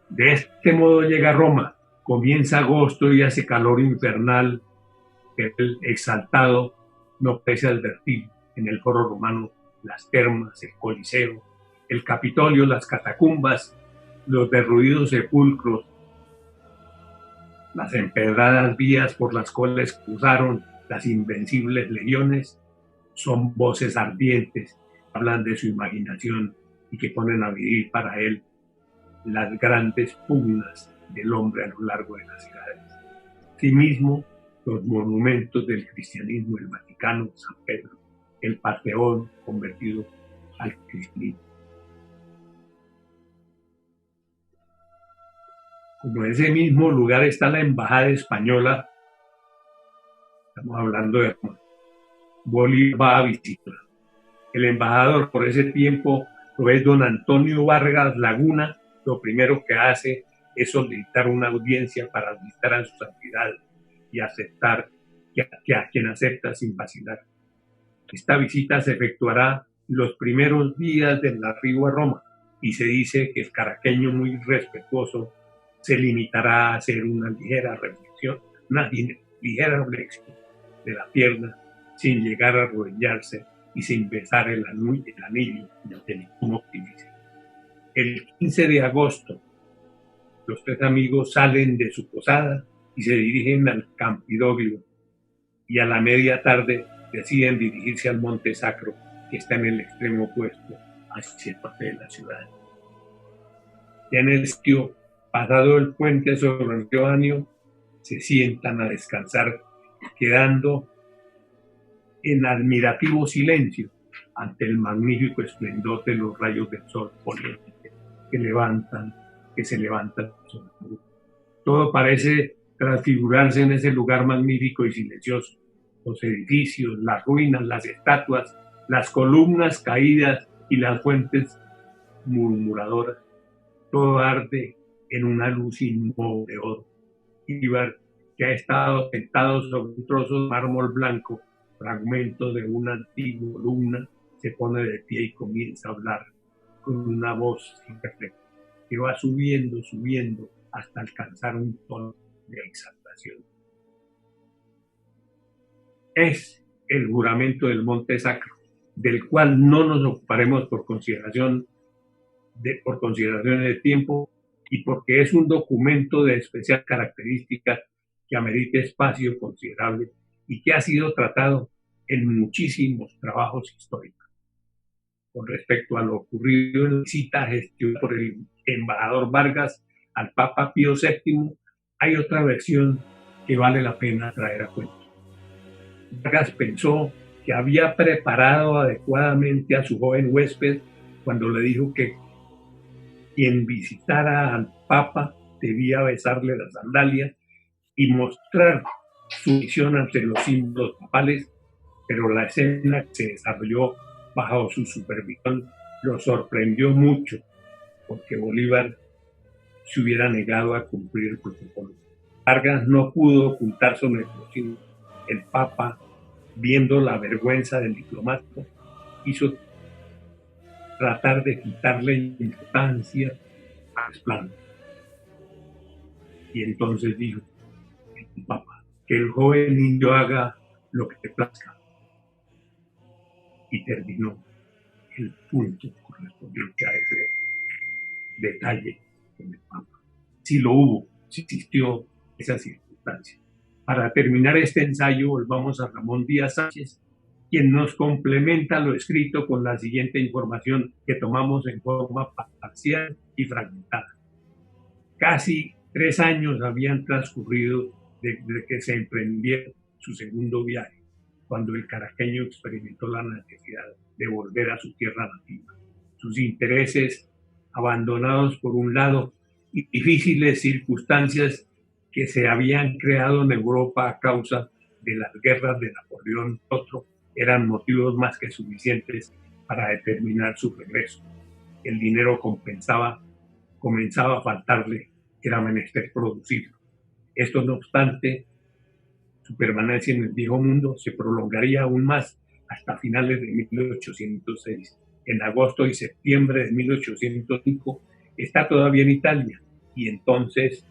De este modo llega a Roma, comienza agosto y hace calor infernal que el exaltado no pese advertir. En el foro romano, las termas, el coliseo, el Capitolio, las catacumbas, los derruidos sepulcros, las empedradas vías por las cuales cruzaron las invencibles legiones, son voces ardientes que hablan de su imaginación y que ponen a vivir para él las grandes pugnas del hombre a lo largo de las ciudades. Asimismo, los monumentos del cristianismo, el Vaticano, San Pedro, el Panteón convertido al cristianismo. Como en ese mismo lugar está la embajada española, estamos hablando de Roma, Bolívar va a visitar. El embajador por ese tiempo lo es don Antonio Vargas Laguna. Lo primero que hace es solicitar una audiencia para visitar a su santidad y aceptar que a quien acepta sin vacilar. Esta visita se efectuará los primeros días del arribo a Roma y se dice que el caraqueño, muy respetuoso, se limitará a hacer una ligera reflexión de la pierna sin llegar a arrodillarse y sin besar el anillo de ningún optimismo. El 15 de agosto, los tres amigos salen de su posada y se dirigen al Campidoglio, y a la media tarde deciden dirigirse al Monte Sacro, que está en el extremo opuesto hacia el norte de la ciudad. Ya en el sitio, pasado el puente sobre el río Anio, se sientan a descansar, quedando en admirativo silencio ante el magnífico esplendor de los rayos del sol poniente que se levantan sobre el mundo. Todo parece transfigurarse en ese lugar magnífico y silencioso. Los edificios, las ruinas, las estatuas, las columnas caídas y las fuentes murmuradoras, todo arde en una luz inmóvil de oro. Bolívar, que ha estado sentado sobre un trozo de mármol blanco, fragmento de una antigua columna, se pone de pie y comienza a hablar con una voz sin reflejo, que va subiendo hasta alcanzar un tono de exaltación. Es el juramento del Monte Sacro, del cual no nos ocuparemos por consideraciones de tiempo y porque es un documento de especial característica que amerita espacio considerable y que ha sido tratado en muchísimos trabajos históricos. Con respecto a lo ocurrido en la visita gestionada por el embajador Vargas al Papa Pío VII, hay otra versión que vale la pena traer a cuenta. Vargas pensó que había preparado adecuadamente a su joven huésped cuando le dijo que quien visitara al Papa debía besarle las sandalias y mostrar su visión ante los símbolos papales, pero la escena que se desarrolló bajo su supervisión lo sorprendió mucho, porque Bolívar se hubiera negado a cumplir el protocolo. Vargas no pudo ocultar su nerviosismo. El Papa, viendo la vergüenza del diplomático, hizo tratar de quitarle importancia al plan. Y entonces dijo el Papa, que el joven indio haga lo que te plazca. Y terminó el punto correspondiente a ese detalle con el Papa. Si lo hubo, si existió esa circunstancia. Para terminar este ensayo, volvamos a Ramón Díaz Sánchez, quien nos complementa lo escrito con la siguiente información que tomamos en forma parcial y fragmentada. Casi 3 años habían transcurrido desde que se emprendiera su segundo viaje, cuando el caraqueño experimentó la necesidad de volver a su tierra nativa. Sus intereses, abandonados por un lado, y difíciles circunstancias que se habían creado en Europa a causa de las guerras de Napoleón II, eran motivos más que suficientes para determinar su regreso. El dinero comenzaba a faltarle, era menester producirlo. Esto no obstante, su permanencia en el viejo mundo se prolongaría aún más hasta finales de 1806. En agosto y septiembre de 1805 está todavía en Italia y entonces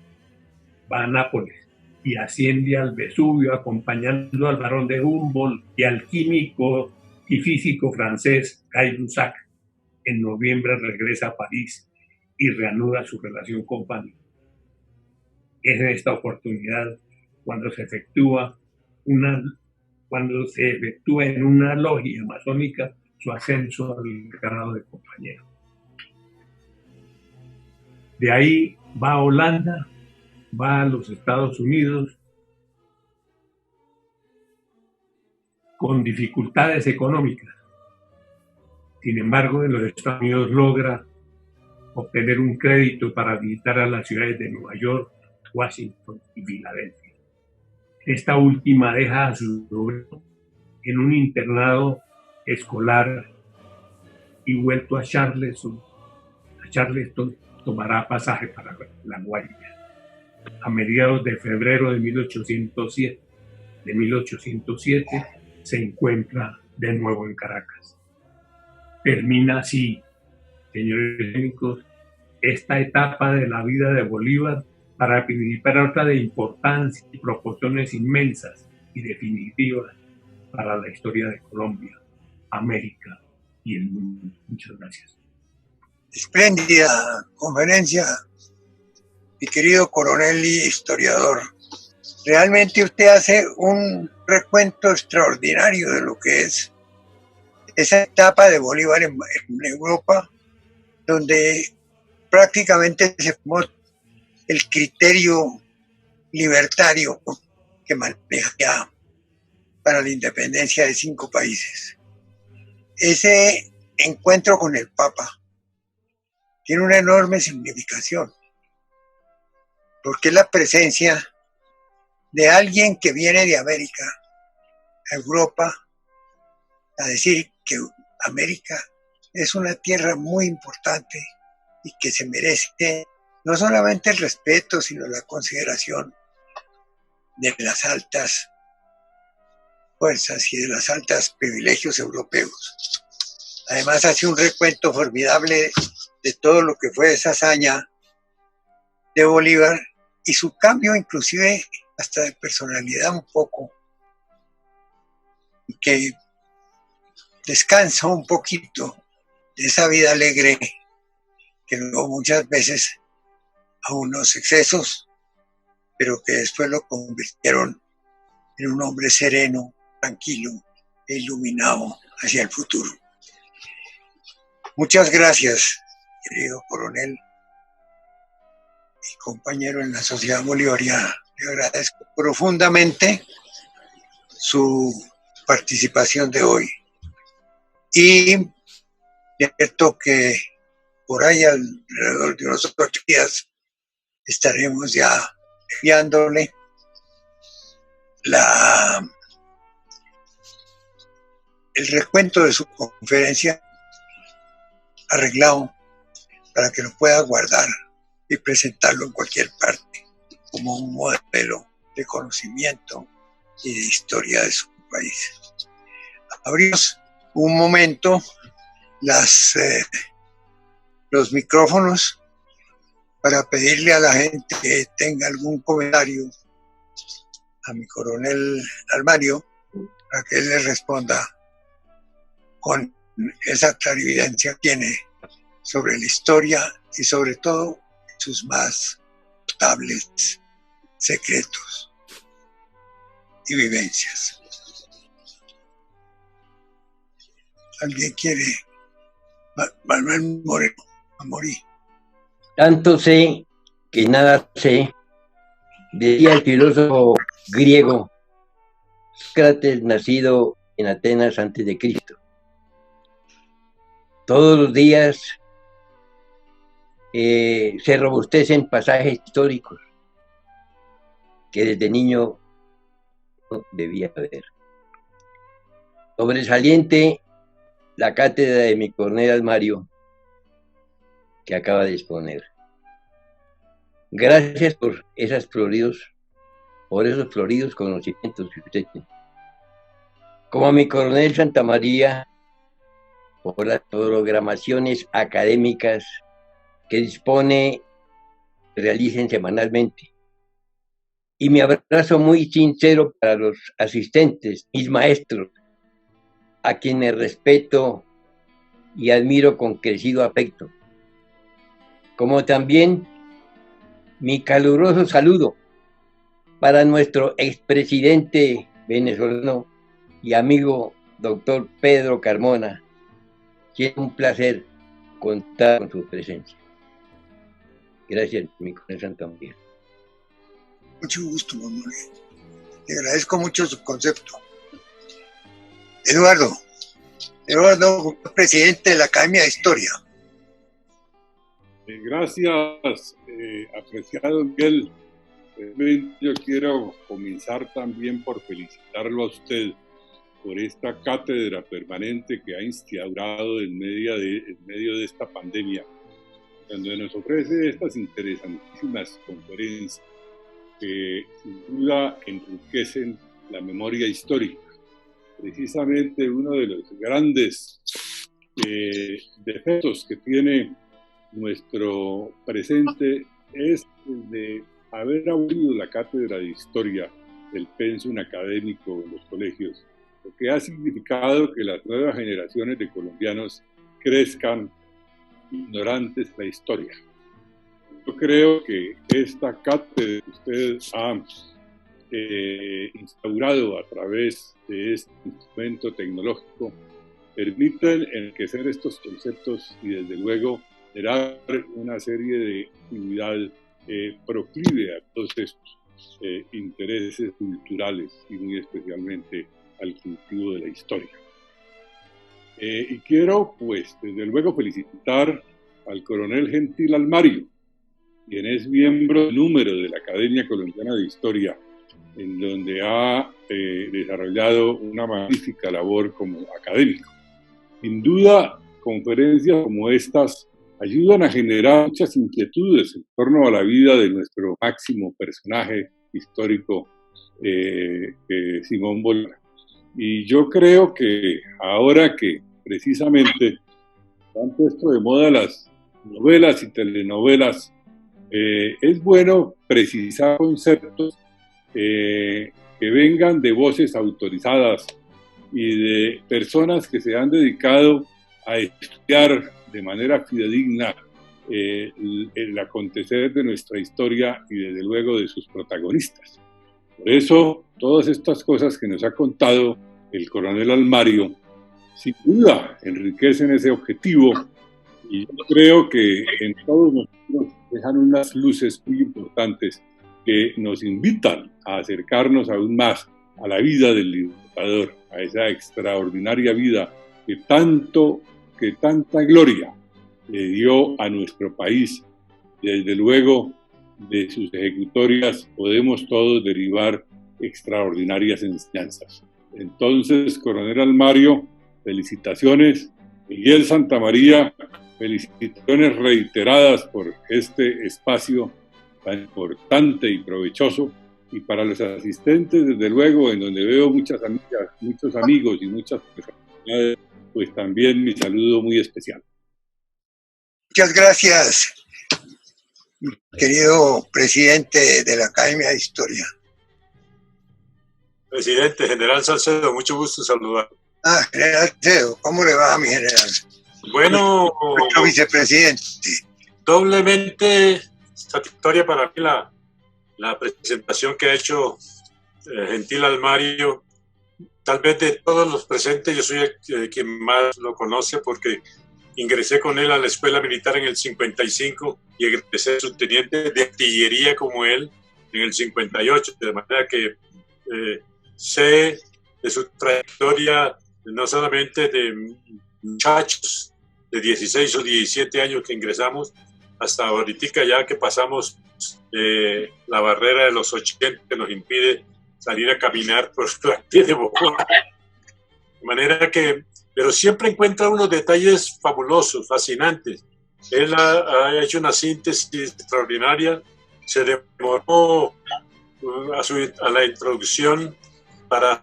va a Nápoles y asciende al Vesubio acompañando al barón de Humboldt y al químico y físico francés Gay-Lussac. En noviembre regresa a París y reanuda su relación con Fanny. Es en esta oportunidad cuando se efectúa en una logia masónica su ascenso al grado de compañero. De ahí va a Holanda, va a los Estados Unidos con dificultades económicas. Sin embargo, en los Estados Unidos logra obtener un crédito para visitar a las ciudades de Nueva York, Washington y Filadelfia. Esta última deja a su sobrino en un internado escolar y vuelto a Charleston, tomará pasaje para La Guaira. A mediados de febrero de 1807 se encuentra de nuevo en Caracas. Termina así, señores técnicos, esta etapa de la vida de Bolívar para participar a otra de importancia y proporciones inmensas y definitivas para la historia de Colombia, América y el mundo. Muchas gracias. Espléndida conferencia, mi querido coronel y historiador. Realmente usted hace un recuento extraordinario de lo que es esa etapa de Bolívar en Europa, donde prácticamente se formó el criterio libertario que maneja para la independencia de 5 países. Ese encuentro con el Papa tiene una enorme significación, porque es la presencia de alguien que viene de América a Europa a decir que América es una tierra muy importante y que se merece no solamente el respeto, sino la consideración de las altas fuerzas y de los altos privilegios europeos. Además hace un recuento formidable de todo lo que fue esa hazaña de Bolívar y su cambio inclusive hasta de personalidad un poco, que descansa un poquito de esa vida alegre que luego muchas veces a unos excesos, pero que después lo convirtieron en un hombre sereno, tranquilo e iluminado hacia el futuro. Muchas gracias, querido coronel y compañero en la Sociedad Bolivariana. Le agradezco profundamente su participación de hoy. Y cierto que por ahí alrededor de unos 8 días estaremos ya enviándole el recuento de su conferencia arreglado para que lo pueda guardar y presentarlo en cualquier parte como un modelo de conocimiento y de historia de su país. Abrimos un momento los micrófonos para pedirle a la gente que tenga algún comentario a mi coronel Almario para que él le responda con esa clarividencia que tiene sobre la historia y sobre todo sus más notables secretos y vivencias. ¿Alguien quiere? Manuel Moreno, Amorí. Tanto sé que nada sé, decía el filósofo griego Sócrates, nacido en Atenas antes de Cristo. Todos los días se robustecen pasajes históricos que desde niño no debía ver. Sobresaliente la cátedra de mi coronel Almario que acaba de exponer. Gracias por esos floridos conocimientos que usted tiene. Como a mi coronel Santamaría, por las programaciones académicas que dispone, realicen semanalmente. Y mi abrazo muy sincero para los asistentes, mis maestros, a quienes respeto y admiro con crecido afecto. Como también mi caluroso saludo para nuestro expresidente venezolano y amigo doctor Pedro Carmona, que es un placer contar con su presencia. Gracias, mi coronel Santamaría. Mucho gusto, mamá. Le agradezco mucho su concepto. Eduardo, presidente de la Academia de Historia. Gracias, apreciado Miguel. Yo quiero comenzar también por felicitarlo a usted por esta cátedra permanente que ha instaurado en medio de esta pandemia, donde nos ofrece estas interesantísimas conferencias que sin duda enriquecen la memoria histórica. Precisamente uno de los grandes defectos que tiene nuestro presente es el de haber abolido la cátedra de historia del pensum académico en los colegios, lo que ha significado que las nuevas generaciones de colombianos crezcan ignorantes de la historia. Yo creo que esta cátedra que ustedes han instaurado a través de este instrumento tecnológico permiten enriquecer estos conceptos y desde luego generar una serie de actividad proclive a todos estos intereses culturales y muy especialmente al cultivo de la historia. Y quiero, pues, desde luego felicitar al coronel Gentil Almario, quien es miembro número de la Academia Colombiana de Historia, en donde ha desarrollado una magnífica labor como académico. Sin duda, conferencias como estas ayudan a generar muchas inquietudes en torno a la vida de nuestro máximo personaje histórico, Simón Bolívar. Y yo creo que ahora que precisamente han puesto de moda las novelas y telenovelas, es bueno precisar conceptos que vengan de voces autorizadas y de personas que se han dedicado a estudiar de manera fidedigna el acontecer de nuestra historia y desde luego de sus protagonistas. Por eso, todas estas cosas que nos ha contado el coronel Almario, sin duda enriquecen ese objetivo y yo creo que en todos nosotros dejan unas luces muy importantes que nos invitan a acercarnos aún más a la vida del Libertador, a esa extraordinaria vida que tanta gloria le dio a nuestro país. Desde luego, de sus ejecutorias podemos todos derivar extraordinarias enseñanzas. Entonces, coronel Almario, felicitaciones. Miguel Santamaría, felicitaciones reiteradas por este espacio tan importante y provechoso. Y para los asistentes, desde luego, en donde veo muchas amigas, muchos amigos y muchas personalidades, pues también mi saludo muy especial. Muchas gracias, querido presidente de la Academia de Historia. Presidente, general Salcedo, mucho gusto saludar. General Salcedo, ¿cómo le va a mi general? Bueno, nuestro vicepresidente. Doblemente satisfactoria para mí la presentación que ha hecho Gentil Almario. Tal vez de todos los presentes yo soy quien más lo conoce porque ingresé con él a la escuela militar en el 55 y egresé subteniente de artillería como él en el 58, de manera que sé de su trayectoria no solamente de muchachos de 16 o 17 años que ingresamos, hasta ahorita ya que pasamos la barrera de los 80 que nos impide salir a caminar por la pie de Bogotá. De manera que, pero siempre encuentra unos detalles fabulosos, fascinantes. Él ha hecho una síntesis extraordinaria, se demoró a la introducción para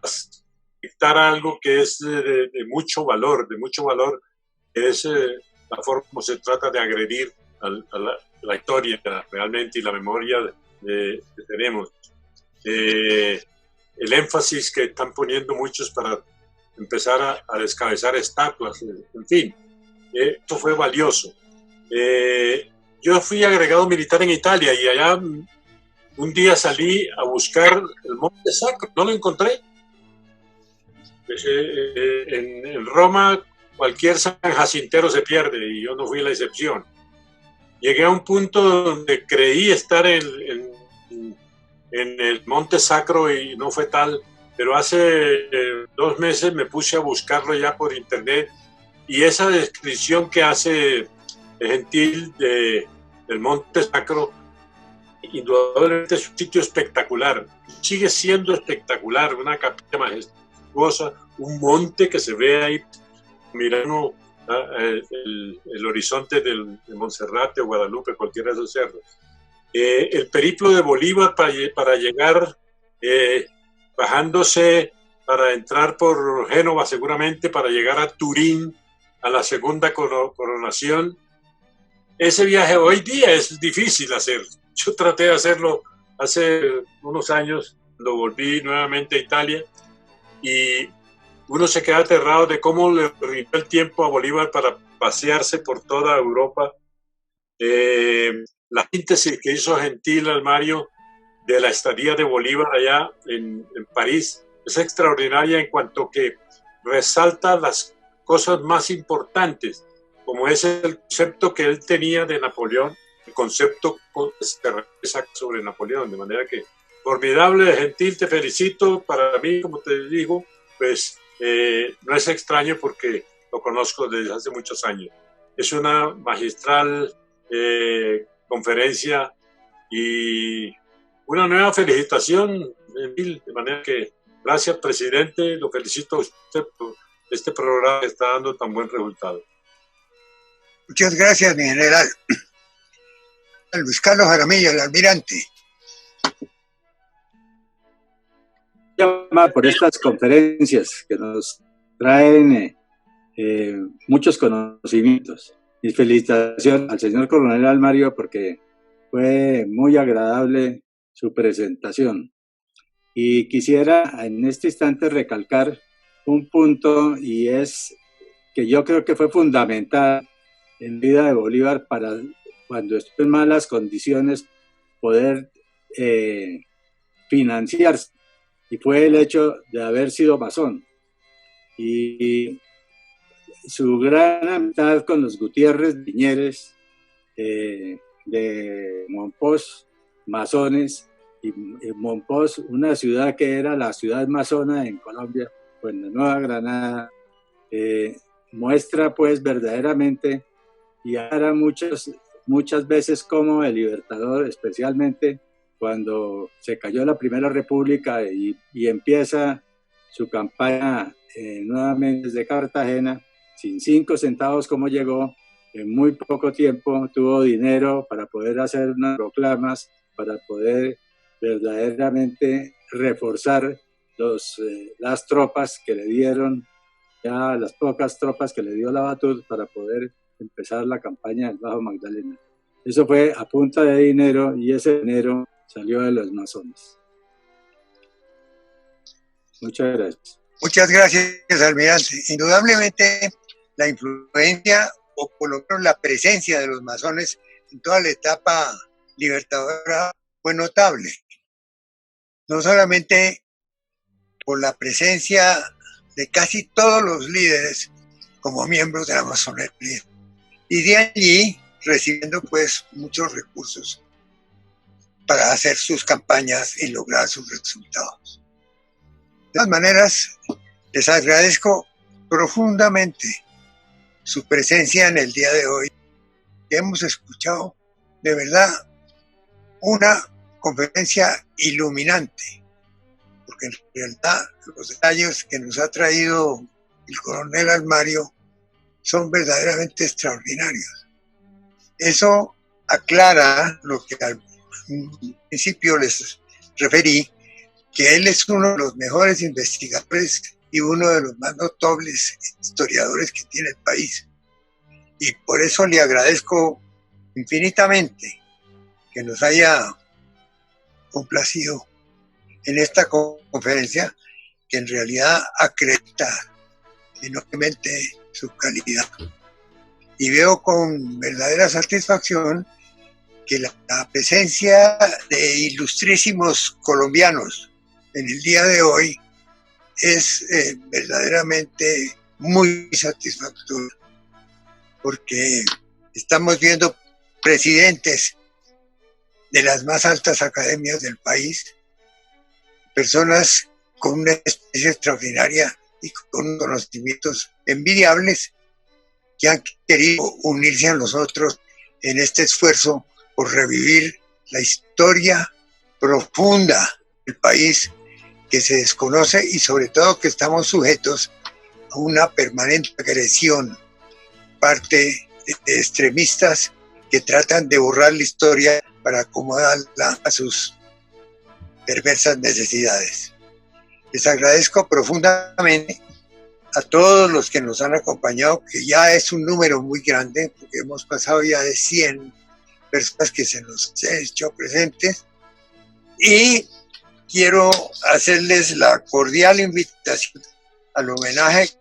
dictar algo que es de mucho valor, es la forma como se trata de agredir a la historia realmente y la memoria que tenemos. El énfasis que están poniendo muchos para empezar a descabezar estatuas, en fin, esto fue valioso. Yo fui agregado militar en Italia y allá un día salí a buscar el Monte Sacro, no lo encontré. En Roma cualquier San Jacintero se pierde y yo no fui la excepción. Llegué a un punto donde creí estar en el Monte Sacro y no fue tal, pero hace 2 meses me puse a buscarlo ya por internet y esa descripción que hace Gentil del Monte Sacro indudablemente es un sitio espectacular, sigue siendo espectacular, una capilla majestuosa, un monte que se ve ahí mirando el horizonte de Monserrate o Guadalupe, cualquiera de esos cerros. El periplo de Bolívar para llegar, bajándose para entrar por Génova seguramente, para llegar a Turín, a la segunda coronación. Ese viaje hoy día es difícil hacer. Yo traté de hacerlo hace unos años, cuando volví nuevamente a Italia, y uno se queda aterrado de cómo le rindió el tiempo a Bolívar para pasearse por toda Europa. La síntesis que hizo Gentil Almario de la estadía de Bolívar allá en París es extraordinaria en cuanto que resalta las cosas más importantes, como es el concepto que él tenía de Napoleón, el concepto que se regresa sobre Napoleón, de manera que formidable, Gentil, te felicito. Para mí, como te digo, pues no es extraño porque lo conozco desde hace muchos años. Es una magistral conferencia y una nueva felicitación, Gentil, de manera que gracias, presidente, lo felicito a usted por este programa que está dando tan buen resultado. Muchas gracias, mi general. Luis Carlos Jaramillo, el almirante. Por estas conferencias que nos traen muchos conocimientos. Y felicitación al señor coronel Almario porque fue muy agradable su presentación. Y quisiera en este instante recalcar un punto, y es que yo creo que fue fundamental en la vida de Bolívar para cuando estuvo en malas condiciones poder financiarse, y fue el hecho de haber sido masón. Y su gran amistad con los Gutiérrez Viñeres de Monpós, masones, y Monpós, una ciudad que era la ciudad masona en Colombia, pues en la Nueva Granada, muestra pues verdaderamente, y ahora muchas veces como el Libertador, especialmente cuando se cayó la Primera República y empieza su campaña nuevamente desde Cartagena, sin 5 centavos como llegó, en muy poco tiempo tuvo dinero para poder hacer unas proclamas, para poder verdaderamente reforzar las tropas que le dieron, ya las pocas tropas que le dio Lavatur para poder empezar la campaña del Bajo Magdalena. Eso fue a punta de dinero y ese dinero salió de los masones. Muchas gracias. Muchas gracias, almirante. Indudablemente la influencia o por lo menos la presencia de los masones en toda la etapa libertadora fue notable. No solamente por la presencia de casi todos los líderes como miembros de la masonería, y de allí recibiendo pues muchos recursos para hacer sus campañas y lograr sus resultados. De todas maneras, les agradezco profundamente su presencia en el día de hoy. Hemos escuchado de verdad una conferencia iluminante, porque en realidad los detalles que nos ha traído el coronel Almario son verdaderamente extraordinarios. Eso aclara lo que al principio les referí, que él es uno de los mejores investigadores y uno de los más notables historiadores que tiene el país. Y por eso le agradezco infinitamente que nos haya complacido en esta conferencia, que en realidad acredita enormemente su calidad. Y veo con verdadera satisfacción que la presencia de ilustrísimos colombianos en el día de hoy es verdaderamente muy satisfactorio, porque estamos viendo presidentes de las más altas academias del país, personas con una experiencia extraordinaria y con conocimientos envidiables que han querido unirse a nosotros en este esfuerzo por revivir la historia profunda del país que se desconoce y sobre todo que estamos sujetos a una permanente agresión, parte de extremistas que tratan de borrar la historia para acomodarla a sus perversas necesidades. Les agradezco profundamente a todos los que nos han acompañado, que ya es un número muy grande, porque hemos pasado ya de 100 personas que se nos han hecho presentes, y quiero hacerles la cordial invitación al homenaje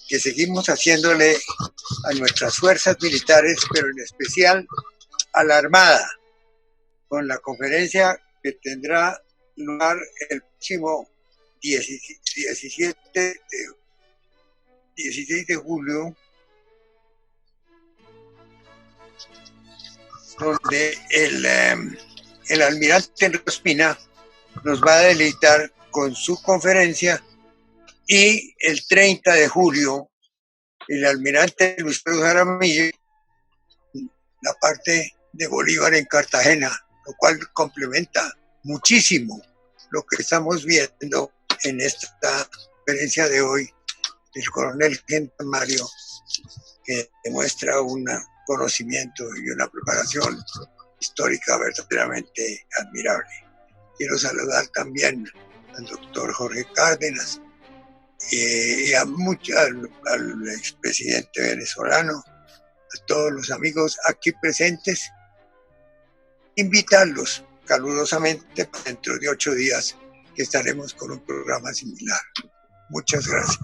que seguimos haciéndole a nuestras fuerzas militares, pero en especial a la Armada, con la conferencia que tendrá lugar el próximo 16 de julio, donde el almirante Ospina nos va a deleitar con su conferencia, y el 30 de julio el almirante Luis Pedro Jaramillo, la parte de Bolívar en Cartagena, lo cual complementa muchísimo lo que estamos viendo en esta conferencia de hoy del coronel Gentan Mario, que demuestra un conocimiento y una preparación histórica verdaderamente admirable. Quiero saludar también al doctor Jorge Cárdenas y al expresidente venezolano, a todos los amigos aquí presentes, invitarlos calurosamente para dentro de 8 días que estaremos con un programa similar. Muchas gracias.